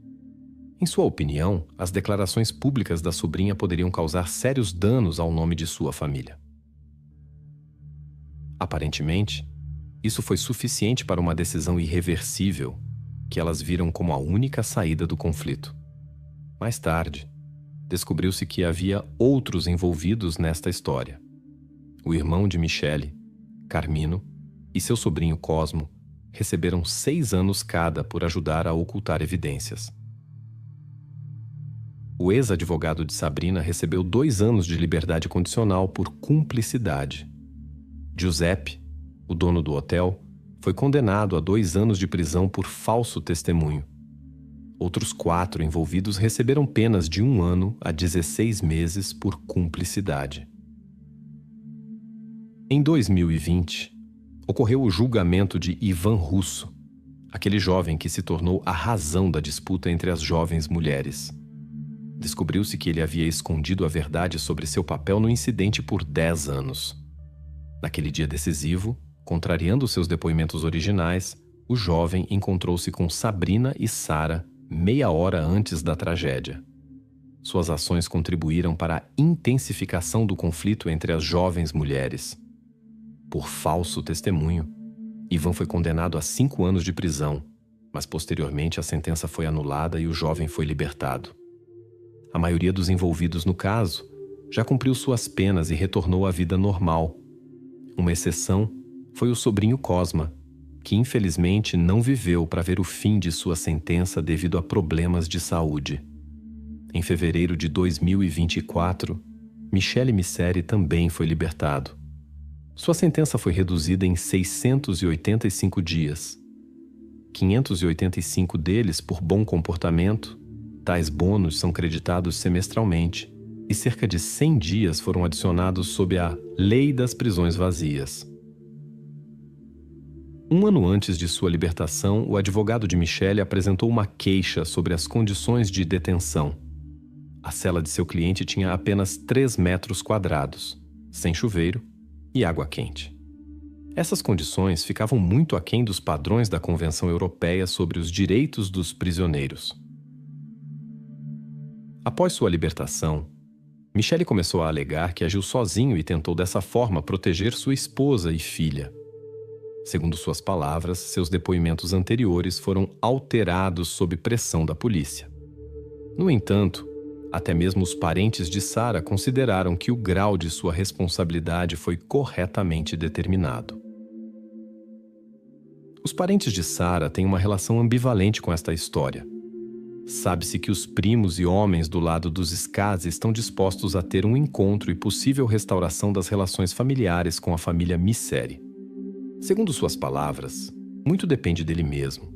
Em sua opinião, as declarações públicas da sobrinha poderiam causar sérios danos ao nome de sua família. Aparentemente, isso foi suficiente para uma decisão irreversível, que elas viram como a única saída do conflito. Mais tarde, descobriu-se que havia outros envolvidos nesta história. O irmão de Michele, Carmino, e seu sobrinho Cosmo receberam 6 anos cada por ajudar a ocultar evidências. O ex-advogado de Sabrina recebeu 2 anos de liberdade condicional por cumplicidade. Giuseppe, o dono do hotel, foi condenado a 2 anos de prisão por falso testemunho. Outros 4 envolvidos receberam penas de 1 ano a 16 meses por cumplicidade. Em 2020, ocorreu o julgamento de Ivan Russo, aquele jovem que se tornou a razão da disputa entre as jovens mulheres. Descobriu-se que ele havia escondido a verdade sobre seu papel no incidente por 10 anos. Naquele dia decisivo, contrariando seus depoimentos originais, o jovem encontrou-se com Sabrina e Sara meia hora antes da tragédia. Suas ações contribuíram para a intensificação do conflito entre as jovens mulheres. Por falso testemunho, Ivan foi condenado a 5 anos de prisão, mas posteriormente a sentença foi anulada e o jovem foi libertado. A maioria dos envolvidos no caso já cumpriu suas penas e retornou à vida normal. Uma exceção foi o sobrinho Cosma, que infelizmente não viveu para ver o fim de sua sentença devido a problemas de saúde. Em fevereiro de 2024, Michele Misseri também foi libertado. Sua sentença foi reduzida em 685 dias. 585 deles por bom comportamento, tais bônus são creditados semestralmente e cerca de 100 dias foram adicionados sob a Lei das Prisões Vazias. Um ano antes de sua libertação, o advogado de Michelle apresentou uma queixa sobre as condições de detenção. A cela de seu cliente tinha apenas 3 metros quadrados, sem chuveiro e água quente. Essas condições ficavam muito aquém dos padrões da Convenção Europeia sobre os Direitos dos Prisioneiros. Após sua libertação, Michelle começou a alegar que agiu sozinho e tentou dessa forma proteger sua esposa e filha. Segundo suas palavras, seus depoimentos anteriores foram alterados sob pressão da polícia. No entanto, até mesmo os parentes de Sarah consideraram que o grau de sua responsabilidade foi corretamente determinado. Os parentes de Sarah têm uma relação ambivalente com esta história. Sabe-se que os primos e homens do lado dos Scazzi estão dispostos a ter um encontro e possível restauração das relações familiares com a família Misseri. Segundo suas palavras, muito depende dele mesmo,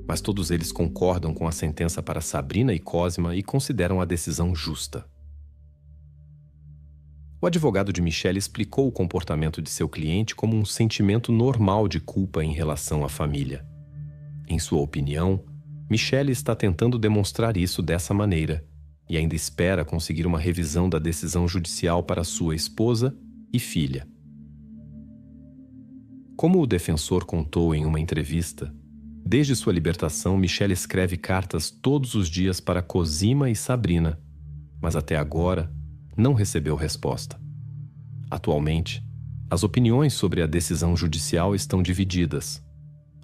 mas todos eles concordam com a sentença para Sabrina e Cosima e consideram a decisão justa. O advogado de Michelle explicou o comportamento de seu cliente como um sentimento normal de culpa em relação à família. Em sua opinião, Michelle está tentando demonstrar isso dessa maneira e ainda espera conseguir uma revisão da decisão judicial para sua esposa e filha. Como o defensor contou em uma entrevista, desde sua libertação, Michelle escreve cartas todos os dias para Cosima e Sabrina, mas até agora não recebeu resposta. Atualmente, as opiniões sobre a decisão judicial estão divididas.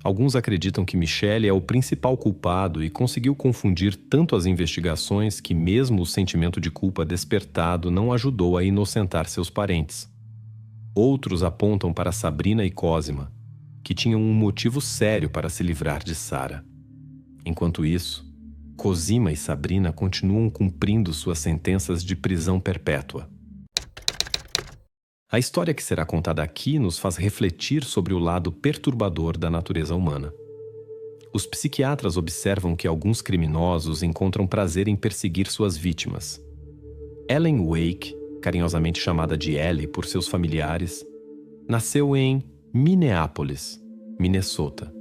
Alguns acreditam que Michelle é o principal culpado e conseguiu confundir tanto as investigações que mesmo o sentimento de culpa despertado não ajudou a inocentar seus parentes. Outros apontam para Sabrina e Cosima, que tinham um motivo sério para se livrar de Sarah. Enquanto isso, Cosima e Sabrina continuam cumprindo suas sentenças de prisão perpétua. A história que será contada aqui nos faz refletir sobre o lado perturbador da natureza humana. Os psiquiatras observam que alguns criminosos encontram prazer em perseguir suas vítimas. Ellen Wake, carinhosamente chamada de Ellie por seus familiares, nasceu em Minneapolis, Minnesota.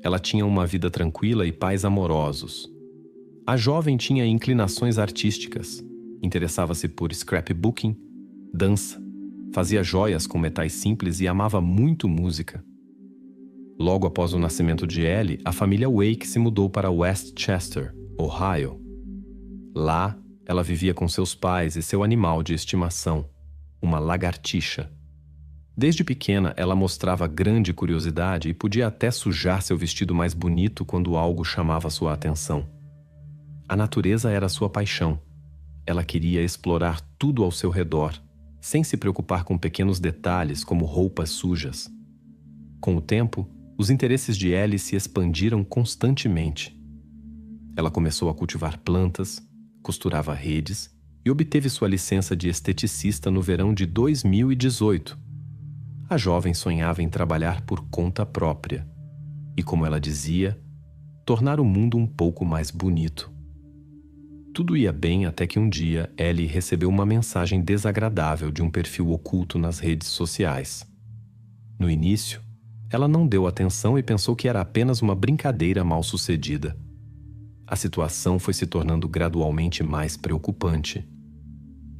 Ela tinha uma vida tranquila e pais amorosos. A jovem tinha inclinações artísticas, interessava-se por scrapbooking, dança, fazia joias com metais simples e amava muito música. Logo após o nascimento de Ellie, a família Wake se mudou para Westchester, Ohio. Lá, ela vivia com seus pais e seu animal de estimação, uma lagartixa. Desde pequena, ela mostrava grande curiosidade e podia até sujar seu vestido mais bonito quando algo chamava sua atenção. A natureza era sua paixão. Ela queria explorar tudo ao seu redor, sem se preocupar com pequenos detalhes como roupas sujas. Com o tempo, os interesses de Ellie se expandiram constantemente. Ela começou a cultivar plantas, costurava redes e obteve sua licença de esteticista no verão de 2018. A jovem sonhava em trabalhar por conta própria e, como ela dizia, tornar o mundo um pouco mais bonito. Tudo ia bem até que um dia Ellie recebeu uma mensagem desagradável de um perfil oculto nas redes sociais. No início, ela não deu atenção e pensou que era apenas uma brincadeira mal-sucedida. A situação foi se tornando gradualmente mais preocupante.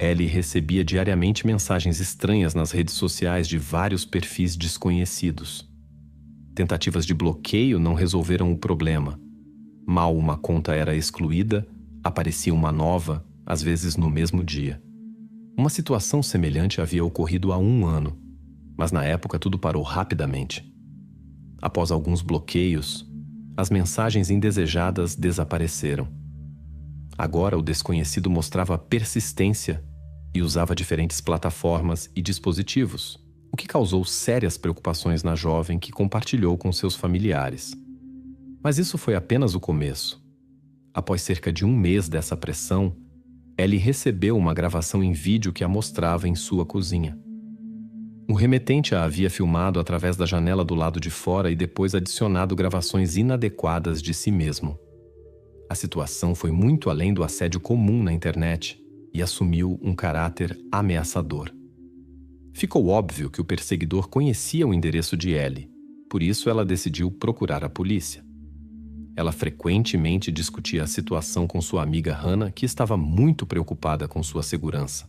Ellie recebia diariamente mensagens estranhas nas redes sociais de vários perfis desconhecidos. Tentativas de bloqueio não resolveram o problema. Mal uma conta era excluída, aparecia uma nova, às vezes no mesmo dia. Uma situação semelhante havia ocorrido há 1 ano, mas na época tudo parou rapidamente. Após alguns bloqueios, as mensagens indesejadas desapareceram. Agora o desconhecido mostrava persistência e usava diferentes plataformas e dispositivos, o que causou sérias preocupações na jovem que compartilhou com seus familiares. Mas isso foi apenas o começo. Após cerca de 1 mês dessa pressão, Ellie recebeu uma gravação em vídeo que a mostrava em sua cozinha. O remetente a havia filmado através da janela do lado de fora e depois adicionado gravações inadequadas de si mesmo. A situação foi muito além do assédio comum na internet e assumiu um caráter ameaçador. Ficou óbvio que o perseguidor conhecia o endereço de Ellie, por isso ela decidiu procurar a polícia. Ela frequentemente discutia a situação com sua amiga Hannah, que estava muito preocupada com sua segurança.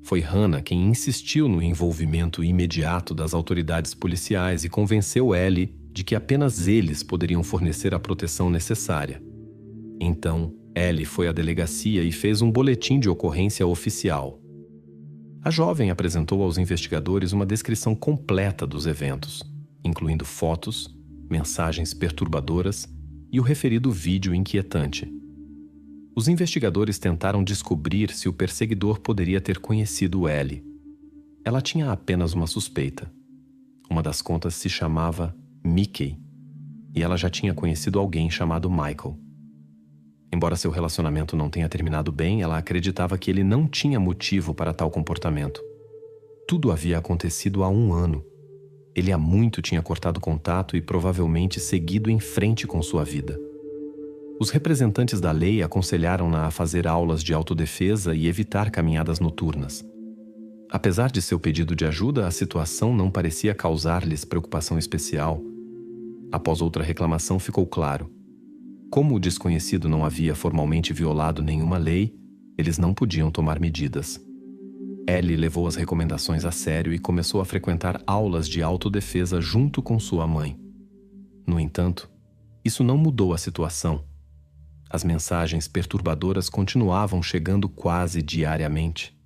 Foi Hannah quem insistiu no envolvimento imediato das autoridades policiais e convenceu Ellie de que apenas eles poderiam fornecer a proteção necessária. Então, Ellie foi à delegacia e fez um boletim de ocorrência oficial. A jovem apresentou aos investigadores uma descrição completa dos eventos, incluindo fotos, mensagens perturbadoras e o referido vídeo inquietante. Os investigadores tentaram descobrir se o perseguidor poderia ter conhecido Ellie. Ela tinha apenas uma suspeita. Uma das contas se chamava Mickey, e ela já tinha conhecido alguém chamado Michael. Embora seu relacionamento não tenha terminado bem, ela acreditava que ele não tinha motivo para tal comportamento. Tudo havia acontecido há 1 ano. Ele há muito tinha cortado contato e provavelmente seguido em frente com sua vida. Os representantes da lei aconselharam-na a fazer aulas de autodefesa e evitar caminhadas noturnas. Apesar de seu pedido de ajuda, a situação não parecia causar-lhes preocupação especial. Após outra reclamação, ficou claro. Como o desconhecido não havia formalmente violado nenhuma lei, eles não podiam tomar medidas. Ellie levou as recomendações a sério e começou a frequentar aulas de autodefesa junto com sua mãe. No entanto, isso não mudou a situação. As mensagens perturbadoras continuavam chegando quase diariamente.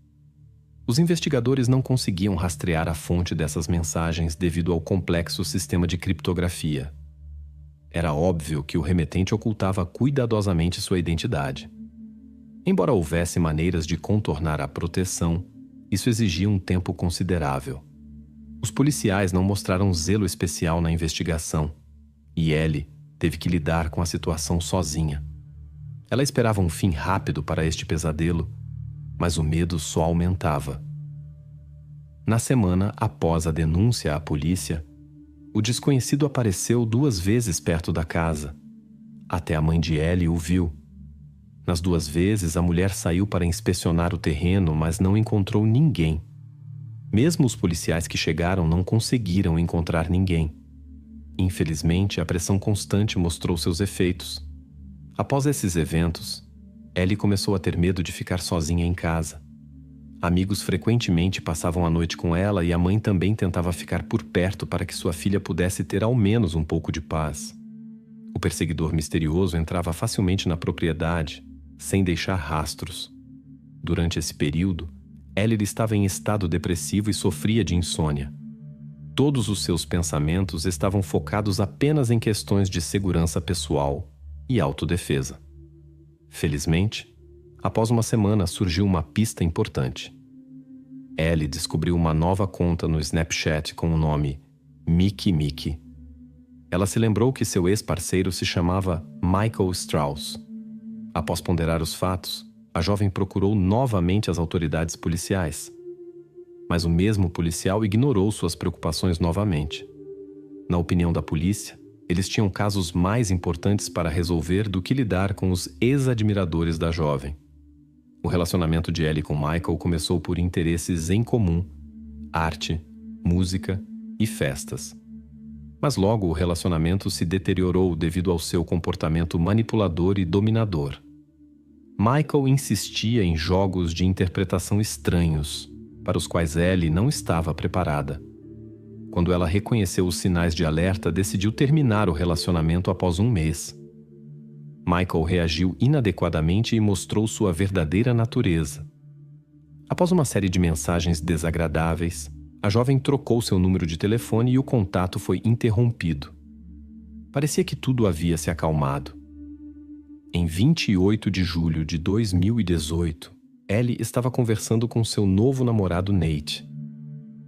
Os investigadores não conseguiam rastrear a fonte dessas mensagens devido ao complexo sistema de criptografia. Era óbvio que o remetente ocultava cuidadosamente sua identidade. Embora houvesse maneiras de contornar a proteção, isso exigia um tempo considerável. Os policiais não mostraram zelo especial na investigação, e Ellie teve que lidar com a situação sozinha. Ela esperava um fim rápido para este pesadelo, mas o medo só aumentava. Na semana após a denúncia à polícia, o desconhecido apareceu 2 vezes perto da casa. Até a mãe de Ellie o viu. Nas 2 vezes, a mulher saiu para inspecionar o terreno, mas não encontrou ninguém. Mesmo os policiais que chegaram não conseguiram encontrar ninguém. Infelizmente, a pressão constante mostrou seus efeitos. Após esses eventos, Ellie começou a ter medo de ficar sozinha em casa. Amigos frequentemente passavam a noite com ela e a mãe também tentava ficar por perto para que sua filha pudesse ter ao menos um pouco de paz. O perseguidor misterioso entrava facilmente na propriedade, sem deixar rastros. Durante esse período, Ellie estava em estado depressivo e sofria de insônia. Todos os seus pensamentos estavam focados apenas em questões de segurança pessoal e autodefesa. Felizmente, após uma semana surgiu uma pista importante. Ellie descobriu uma nova conta no Snapchat com o nome Mickey. Ela se lembrou que seu ex-parceiro se chamava Michael Strauss. Após ponderar os fatos, a jovem procurou novamente as autoridades policiais. Mas o mesmo policial ignorou suas preocupações novamente. Na opinião da polícia, eles tinham casos mais importantes para resolver do que lidar com os ex-admiradores da jovem. O relacionamento de Ellie com Michael começou por interesses em comum, arte, música e festas. Mas logo o relacionamento se deteriorou devido ao seu comportamento manipulador e dominador. Michael insistia em jogos de interpretação estranhos, para os quais Ellie não estava preparada. Quando ela reconheceu os sinais de alerta, decidiu terminar o relacionamento após 1 mês. Michael reagiu inadequadamente e mostrou sua verdadeira natureza. Após uma série de mensagens desagradáveis, a jovem trocou seu número de telefone e o contato foi interrompido. Parecia que tudo havia se acalmado. Em 28 de julho de 2018, Ellie estava conversando com seu novo namorado Nate.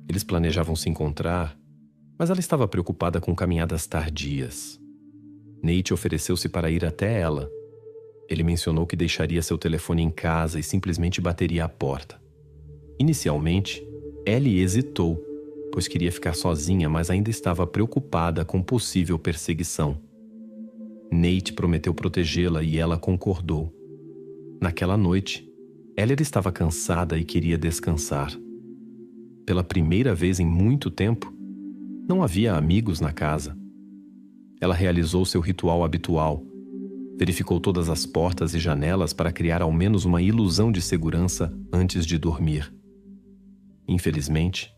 Eles planejavam se encontrar, mas ela estava preocupada com caminhadas tardias. Nate ofereceu-se para ir até ela. Ele mencionou que deixaria seu telefone em casa e simplesmente bateria à porta. Inicialmente, Ellie hesitou, pois queria ficar sozinha, mas ainda estava preocupada com possível perseguição. Nate prometeu protegê-la e ela concordou. Naquela noite, Ellie estava cansada e queria descansar. Pela primeira vez em muito tempo, não havia amigos na casa. Ela realizou seu ritual habitual, verificou todas as portas e janelas para criar ao menos uma ilusão de segurança antes de dormir. Infelizmente,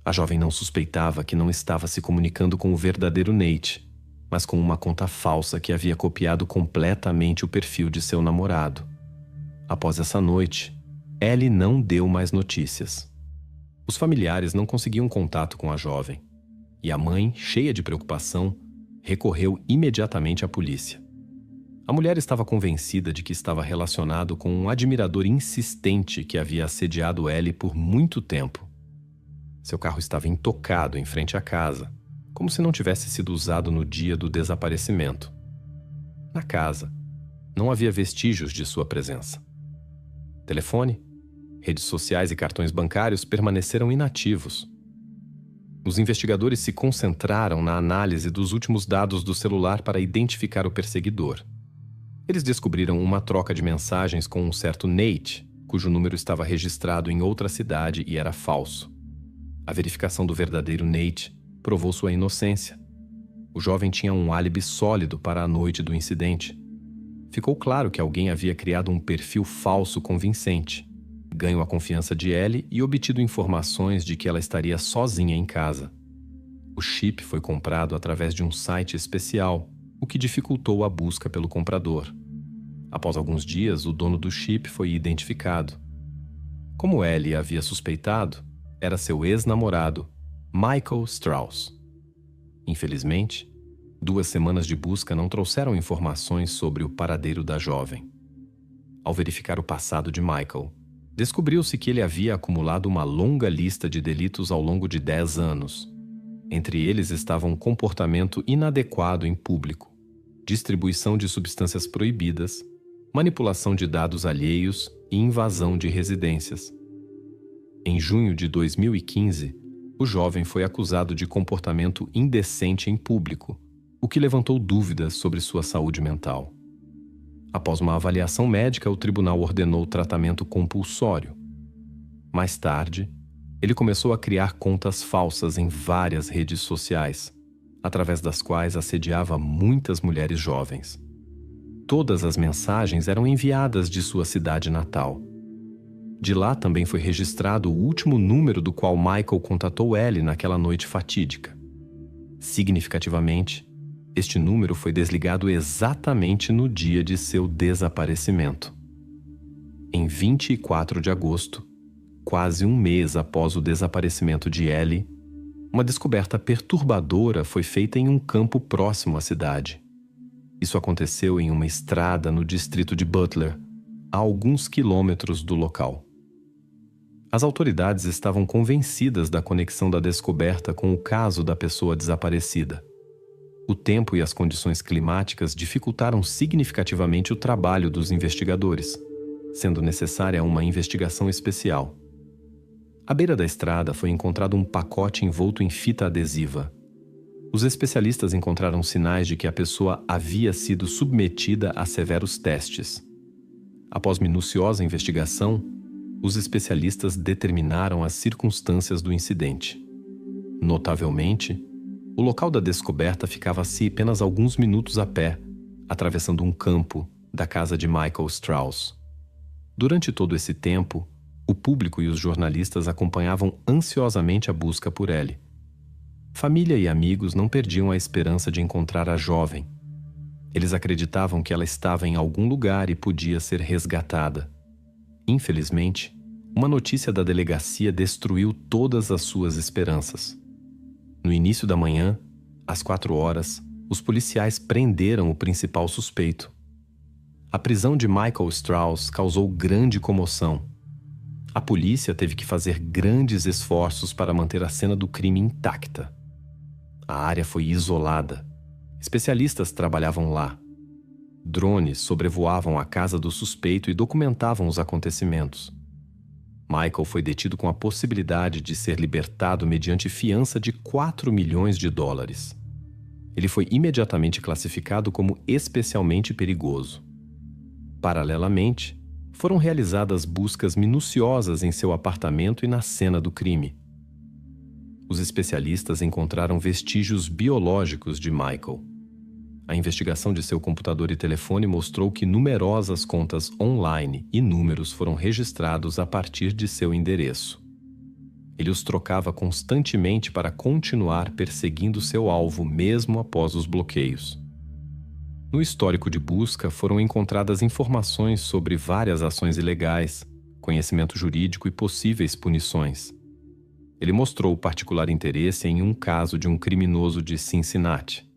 a jovem não suspeitava que não estava se comunicando com o verdadeiro Nate, mas com uma conta falsa que havia copiado completamente o perfil de seu namorado. Após essa noite, Ellie não deu mais notícias. Os familiares não conseguiam contato com a jovem, e a mãe, cheia de preocupação, recorreu imediatamente à polícia. A mulher estava convencida de que estava relacionado com um admirador insistente que havia assediado Ellie por muito tempo. Seu carro estava intocado em frente à casa, como se não tivesse sido usado no dia do desaparecimento. Na casa, não havia vestígios de sua presença. Telefone, redes sociais e cartões bancários permaneceram inativos. Os investigadores se concentraram na análise dos últimos dados do celular para identificar o perseguidor. Eles descobriram uma troca de mensagens com um certo Nate, cujo número estava registrado em outra cidade e era falso. A verificação do verdadeiro Nate provou sua inocência. O jovem tinha um álibi sólido para a noite do incidente. Ficou claro que alguém havia criado um perfil falso convincente, ganho a confiança de Ellie e obtido informações de que ela estaria sozinha em casa. O chip foi comprado através de um site especial, o que dificultou a busca pelo comprador. Após alguns dias, o dono do chip foi identificado. Como Ellie havia suspeitado, era seu ex-namorado, Michael Strauss. Infelizmente, 2 semanas de busca não trouxeram informações sobre o paradeiro da jovem. Ao verificar o passado de Michael, descobriu-se que ele havia acumulado uma longa lista de delitos ao longo de 10 anos. Entre eles estavam comportamento inadequado em público, distribuição de substâncias proibidas, manipulação de dados alheios e invasão de residências. Em junho de 2015, o jovem foi acusado de comportamento indecente em público, o que levantou dúvidas sobre sua saúde mental. Após uma avaliação médica, o tribunal ordenou tratamento compulsório. Mais tarde, ele começou a criar contas falsas em várias redes sociais, através das quais assediava muitas mulheres jovens. Todas as mensagens eram enviadas de sua cidade natal. De lá também foi registrado o último número do qual Michael contatou Ellie naquela noite fatídica. Significativamente, este número foi desligado exatamente no dia de seu desaparecimento. Em 24 de agosto, quase um mês após o desaparecimento de Ellie, uma descoberta perturbadora foi feita em um campo próximo à cidade. Isso aconteceu em uma estrada no distrito de Butler, a alguns quilômetros do local. As autoridades estavam convencidas da conexão da descoberta com o caso da pessoa desaparecida. O tempo e as condições climáticas dificultaram significativamente o trabalho dos investigadores, sendo necessária uma investigação especial. À beira da estrada foi encontrado um pacote envolto em fita adesiva. Os especialistas encontraram sinais de que a pessoa havia sido submetida a severos testes. Após minuciosa investigação, os especialistas determinaram as circunstâncias do incidente. Notavelmente, o local da descoberta ficava-se apenas alguns minutos a pé, atravessando um campo da casa de Michael Strauss. Durante todo esse tempo, o público e os jornalistas acompanhavam ansiosamente a busca por Ellie. Família e amigos não perdiam a esperança de encontrar a jovem. Eles acreditavam que ela estava em algum lugar e podia ser resgatada. Infelizmente, uma notícia da delegacia destruiu todas as suas esperanças. No início da manhã, às 4 horas, os policiais prenderam o principal suspeito. A prisão de Michael Strauss causou grande comoção. A polícia teve que fazer grandes esforços para manter a cena do crime intacta. A área foi isolada. Especialistas trabalhavam lá. Drones sobrevoavam a casa do suspeito e documentavam os acontecimentos. Michael foi detido com a possibilidade de ser libertado mediante fiança de $4 milhões. Ele foi imediatamente classificado como especialmente perigoso. Paralelamente, foram realizadas buscas minuciosas em seu apartamento e na cena do crime. Os especialistas encontraram vestígios biológicos de Michael. A investigação de seu computador e telefone mostrou que numerosas contas online e números foram registrados a partir de seu endereço. Ele os trocava constantemente para continuar perseguindo seu alvo mesmo após os bloqueios. No histórico de busca foram encontradas informações sobre várias ações ilegais, conhecimento jurídico e possíveis punições. Ele mostrou particular interesse em um caso de um criminoso de Cincinnati.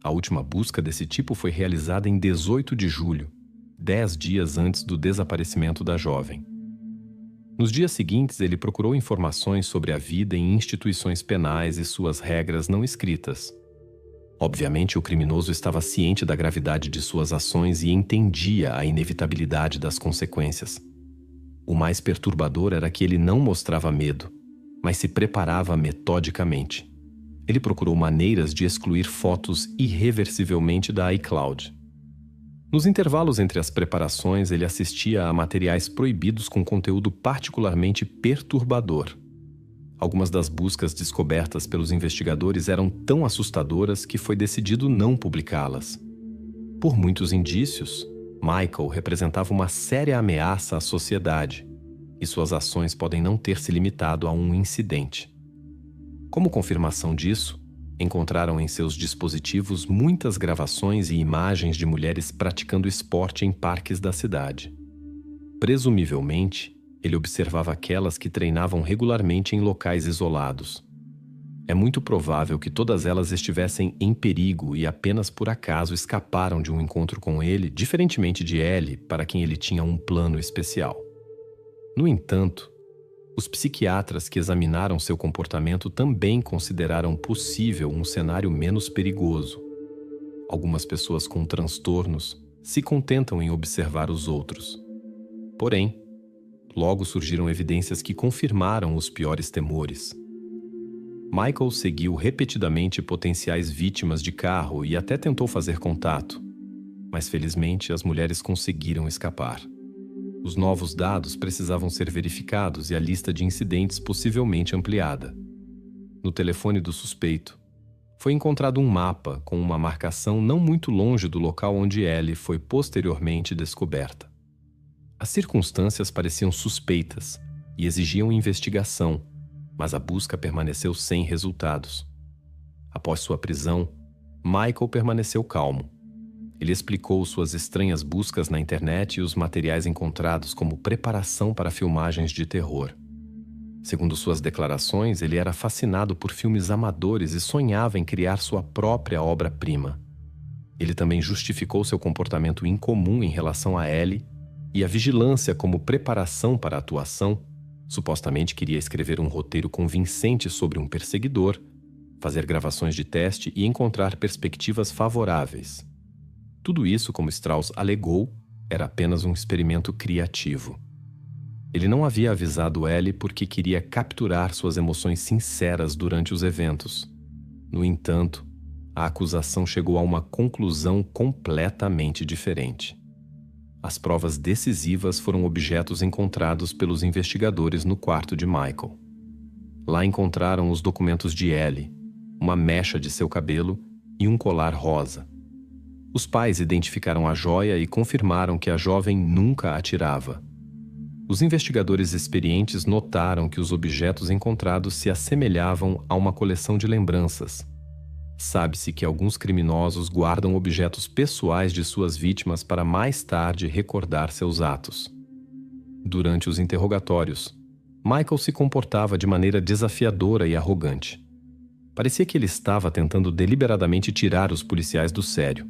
A última busca desse tipo foi realizada em 18 de julho, 10 dias antes do desaparecimento da jovem. Nos dias seguintes, ele procurou informações sobre a vida em instituições penais e suas regras não escritas. Obviamente, o criminoso estava ciente da gravidade de suas ações e entendia a inevitabilidade das consequências. O mais perturbador era que ele não mostrava medo, mas se preparava metodicamente. Ele procurou maneiras de excluir fotos irreversivelmente da iCloud. Nos intervalos entre as preparações, ele assistia a materiais proibidos com conteúdo particularmente perturbador. Algumas das buscas descobertas pelos investigadores eram tão assustadoras que foi decidido não publicá-las. Por muitos indícios, Michael representava uma séria ameaça à sociedade, e suas ações podem não ter se limitado a um incidente. Como confirmação disso, encontraram em seus dispositivos muitas gravações e imagens de mulheres praticando esporte em parques da cidade. Presumivelmente, ele observava aquelas que treinavam regularmente em locais isolados. É muito provável que todas elas estivessem em perigo e apenas por acaso escaparam de um encontro com ele, diferentemente de Ellie, para quem ele tinha um plano especial. No entanto, os psiquiatras que examinaram seu comportamento também consideraram possível um cenário menos perigoso. Algumas pessoas com transtornos se contentam em observar os outros. Porém, logo surgiram evidências que confirmaram os piores temores. Michael seguiu repetidamente potenciais vítimas de carro e até tentou fazer contato, mas felizmente as mulheres conseguiram escapar. Os novos dados precisavam ser verificados e a lista de incidentes possivelmente ampliada. No telefone do suspeito, foi encontrado um mapa com uma marcação não muito longe do local onde Ellie foi posteriormente descoberta. As circunstâncias pareciam suspeitas e exigiam investigação, mas a busca permaneceu sem resultados. Após sua prisão, Michael permaneceu calmo. Ele explicou suas estranhas buscas na internet e os materiais encontrados como preparação para filmagens de terror. Segundo suas declarações, ele era fascinado por filmes amadores e sonhava em criar sua própria obra-prima. Ele também justificou seu comportamento incomum em relação a Ellie e a vigilância como preparação para a atuação. Supostamente queria escrever um roteiro convincente sobre um perseguidor, fazer gravações de teste e encontrar perspectivas favoráveis. Tudo isso, como Strauss alegou, era apenas um experimento criativo. Ele não havia avisado Ellie porque queria capturar suas emoções sinceras durante os eventos. No entanto, a acusação chegou a uma conclusão completamente diferente. As provas decisivas foram objetos encontrados pelos investigadores no quarto de Michael. Lá encontraram os documentos de Ellie, uma mecha de seu cabelo e um colar rosa. Os pais identificaram a joia e confirmaram que a jovem nunca atirava. Os investigadores experientes notaram que os objetos encontrados se assemelhavam a uma coleção de lembranças. Sabe-se que alguns criminosos guardam objetos pessoais de suas vítimas para mais tarde recordar seus atos. Durante os interrogatórios, Michael se comportava de maneira desafiadora e arrogante. Parecia que ele estava tentando deliberadamente tirar os policiais do sério.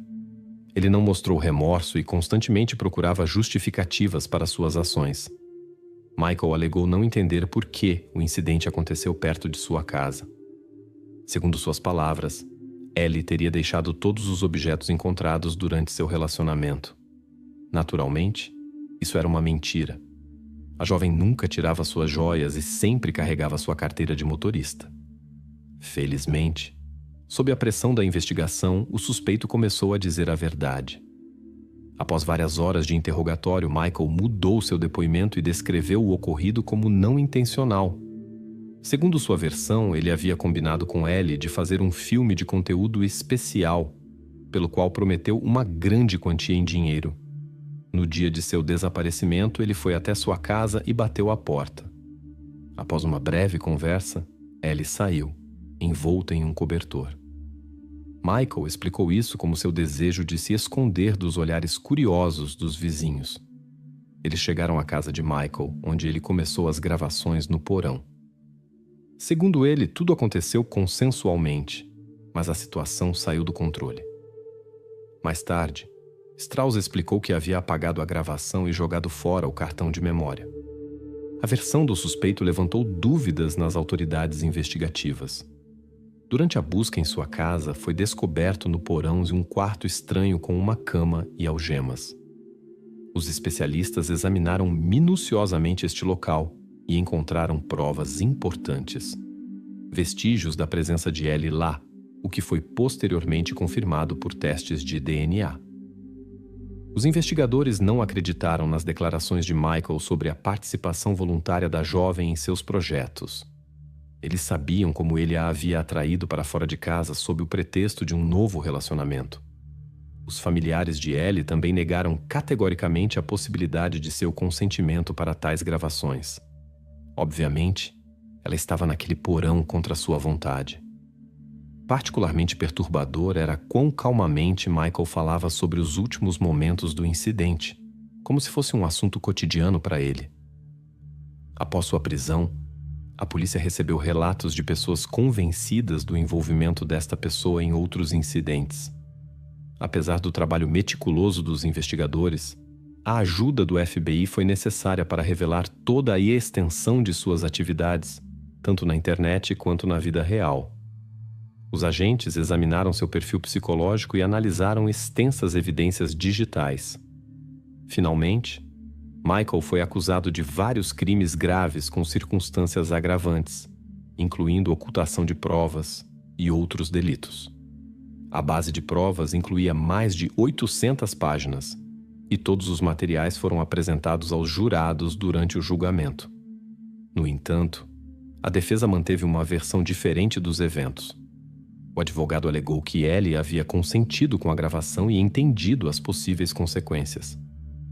Ele não mostrou remorso e constantemente procurava justificativas para suas ações. Michael alegou não entender por que o incidente aconteceu perto de sua casa. Segundo suas palavras, Ellie teria deixado todos os objetos encontrados durante seu relacionamento. Naturalmente, isso era uma mentira. A jovem nunca tirava suas joias e sempre carregava sua carteira de motorista. Felizmente, Sob a pressão da investigação, o suspeito começou a dizer a verdade. Após várias horas de interrogatório, Michael mudou seu depoimento e descreveu o ocorrido como não intencional. Segundo sua versão, ele havia combinado com Ellie de fazer um filme de conteúdo especial, pelo qual prometeu uma grande quantia em dinheiro. No dia de seu desaparecimento, ele foi até sua casa e bateu à porta. Após uma breve conversa, Ellie saiu, envolta em um cobertor. Michael explicou isso como seu desejo de se esconder dos olhares curiosos dos vizinhos. Eles chegaram à casa de Michael, onde ele começou as gravações no porão. Segundo ele, tudo aconteceu consensualmente, mas a situação saiu do controle. Mais tarde, Strauss explicou que havia apagado a gravação e jogado fora o cartão de memória. A versão do suspeito levantou dúvidas nas autoridades investigativas. Durante a busca em sua casa, foi descoberto no porão um quarto estranho com uma cama e algemas. Os especialistas examinaram minuciosamente este local e encontraram provas importantes. Vestígios da presença de Ellie lá, o que foi posteriormente confirmado por testes de DNA. Os investigadores não acreditaram nas declarações de Michael sobre a participação voluntária da jovem em seus projetos. Eles sabiam como ele a havia atraído para fora de casa sob o pretexto de um novo relacionamento. Os familiares de Ellie também negaram categoricamente a possibilidade de seu consentimento para tais gravações. Obviamente, ela estava naquele porão contra sua vontade. Particularmente perturbador era quão calmamente Michael falava sobre os últimos momentos do incidente, como se fosse um assunto cotidiano para ele. Após sua prisão, a polícia recebeu relatos de pessoas convencidas do envolvimento desta pessoa em outros incidentes. Apesar do trabalho meticuloso dos investigadores, a ajuda do FBI foi necessária para revelar toda a extensão de suas atividades, tanto na internet quanto na vida real. Os agentes examinaram seu perfil psicológico e analisaram extensas evidências digitais. Finalmente, Michael foi acusado de vários crimes graves com circunstâncias agravantes, incluindo ocultação de provas e outros delitos. A base de provas incluía mais de 800 páginas, e todos os materiais foram apresentados aos jurados durante o julgamento. No entanto, a defesa manteve uma versão diferente dos eventos. O advogado alegou que Ellie havia consentido com a gravação e entendido as possíveis consequências.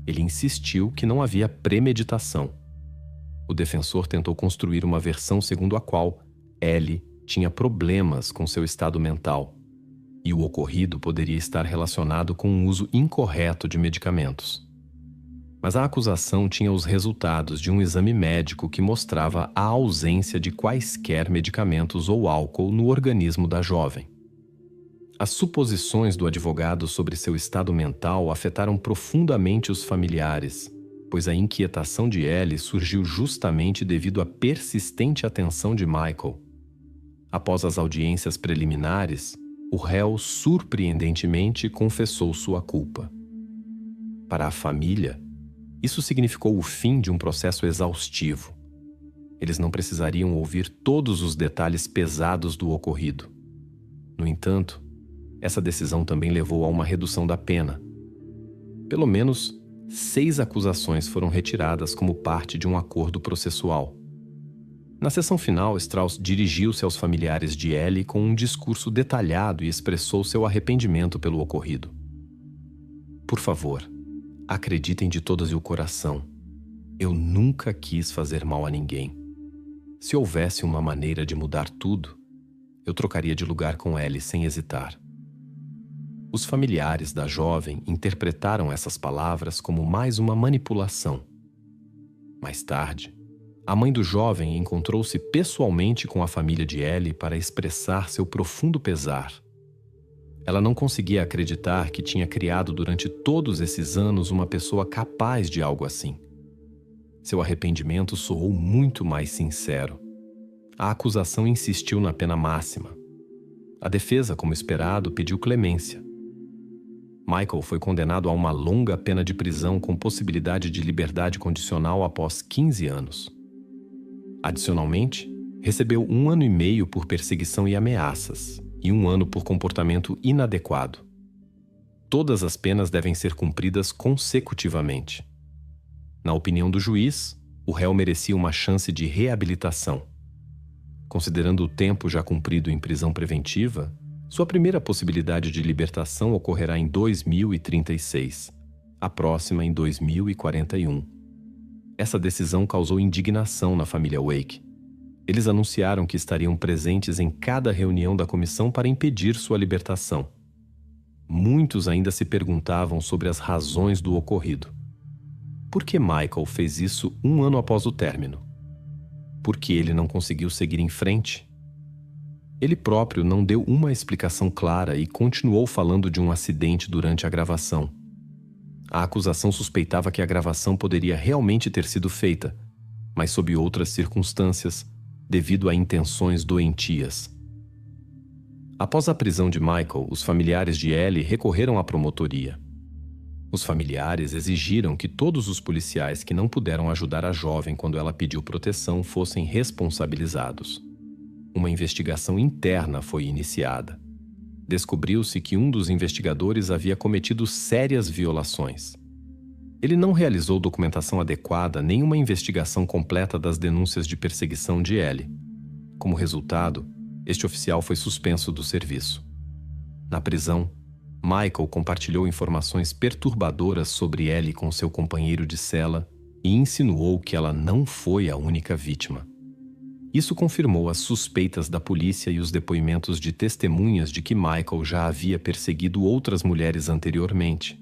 Ele insistiu que não havia premeditação. O defensor tentou construir uma versão segundo a qual Ellie tinha problemas com seu estado mental e o ocorrido poderia estar relacionado com o uso incorreto de medicamentos. Mas a acusação tinha os resultados de um exame médico que mostrava a ausência de quaisquer medicamentos ou álcool no organismo da jovem. As suposições do advogado sobre seu estado mental afetaram profundamente os familiares, pois a inquietação de Ellie surgiu justamente devido à persistente atenção de Michael. Após as audiências preliminares, o réu surpreendentemente confessou sua culpa. Para a família, isso significou o fim de um processo exaustivo. Eles não precisariam ouvir todos os detalhes pesados do ocorrido. No entanto, essa decisão também levou a uma redução da pena. Pelo menos 6 acusações foram retiradas como parte de um acordo processual. Na sessão final, Strauss dirigiu-se aos familiares de Ellie com um discurso detalhado e expressou seu arrependimento pelo ocorrido. Por favor, acreditem de todo o coração. Eu nunca quis fazer mal a ninguém. Se houvesse uma maneira de mudar tudo, eu trocaria de lugar com Ellie sem hesitar. Os familiares da jovem interpretaram essas palavras como mais uma manipulação. Mais tarde, a mãe do jovem encontrou-se pessoalmente com a família de Ellie para expressar seu profundo pesar. Ela não conseguia acreditar que tinha criado durante todos esses anos uma pessoa capaz de algo assim. Seu arrependimento soou muito mais sincero. A acusação insistiu na pena máxima. A defesa, como esperado, pediu clemência. Michael foi condenado a uma longa pena de prisão com possibilidade de liberdade condicional após 15 anos. Adicionalmente, recebeu 1 ano e meio por perseguição e ameaças, e 1 ano por comportamento inadequado. Todas as penas devem ser cumpridas consecutivamente. Na opinião do juiz, o réu merecia uma chance de reabilitação. Considerando o tempo já cumprido em prisão preventiva, sua primeira possibilidade de libertação ocorrerá em 2036, a próxima em 2041. Essa decisão causou indignação na família Wake. Eles anunciaram que estariam presentes em cada reunião da comissão para impedir sua libertação. Muitos ainda se perguntavam sobre as razões do ocorrido. Por que Michael fez isso 1 ano após o término? Por que ele não conseguiu seguir em frente? Ele próprio não deu uma explicação clara e continuou falando de um acidente durante a gravação. A acusação suspeitava que a gravação poderia realmente ter sido feita, mas sob outras circunstâncias, devido a intenções doentias. Após a prisão de Michael, os familiares de Ellie recorreram à promotoria. Os familiares exigiram que todos os policiais que não puderam ajudar a jovem quando ela pediu proteção fossem responsabilizados. Uma investigação interna foi iniciada. Descobriu-se que um dos investigadores havia cometido sérias violações. Ele não realizou documentação adequada nem uma investigação completa das denúncias de perseguição de Ellie. Como resultado, este oficial foi suspenso do serviço. Na prisão, Michael compartilhou informações perturbadoras sobre Ellie com seu companheiro de cela e insinuou que ela não foi a única vítima. Isso confirmou as suspeitas da polícia e os depoimentos de testemunhas de que Michael já havia perseguido outras mulheres anteriormente.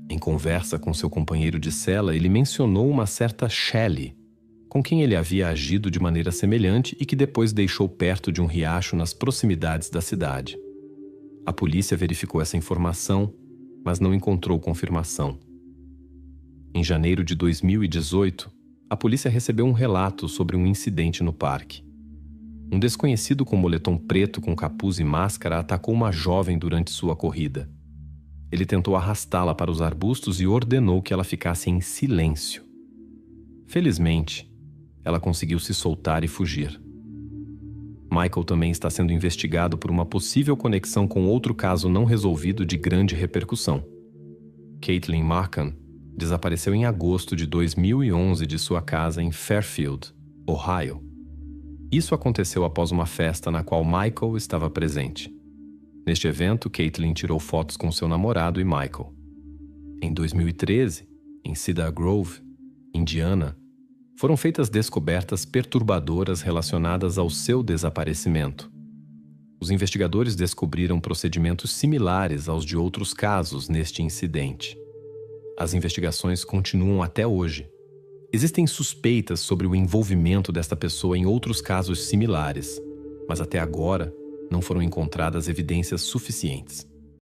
Em conversa com seu companheiro de cela, ele mencionou uma certa Shelley, com quem ele havia agido de maneira semelhante e que depois deixou perto de um riacho nas proximidades da cidade. A polícia verificou essa informação, mas não encontrou confirmação. Em janeiro de 2018, a polícia recebeu um relato sobre um incidente no parque. Um desconhecido com moletom preto com capuz e máscara atacou uma jovem durante sua corrida. Ele tentou arrastá-la para os arbustos e ordenou que ela ficasse em silêncio. Felizmente, ela conseguiu se soltar e fugir. Michael também está sendo investigado por uma possível conexão com outro caso não resolvido de grande repercussão. Caitlin Markham desapareceu em agosto de 2011 de sua casa em Fairfield, Ohio. Isso aconteceu após uma festa na qual Michael estava presente. Neste evento, Caitlin tirou fotos com seu namorado e Michael. Em 2013, em Cedar Grove, Indiana, foram feitas descobertas perturbadoras relacionadas ao seu desaparecimento. Os investigadores descobriram procedimentos similares aos de outros casos neste incidente. As investigações continuam até hoje. Existem suspeitas sobre o envolvimento desta pessoa em outros casos similares, mas até agora não foram encontradas evidências suficientes.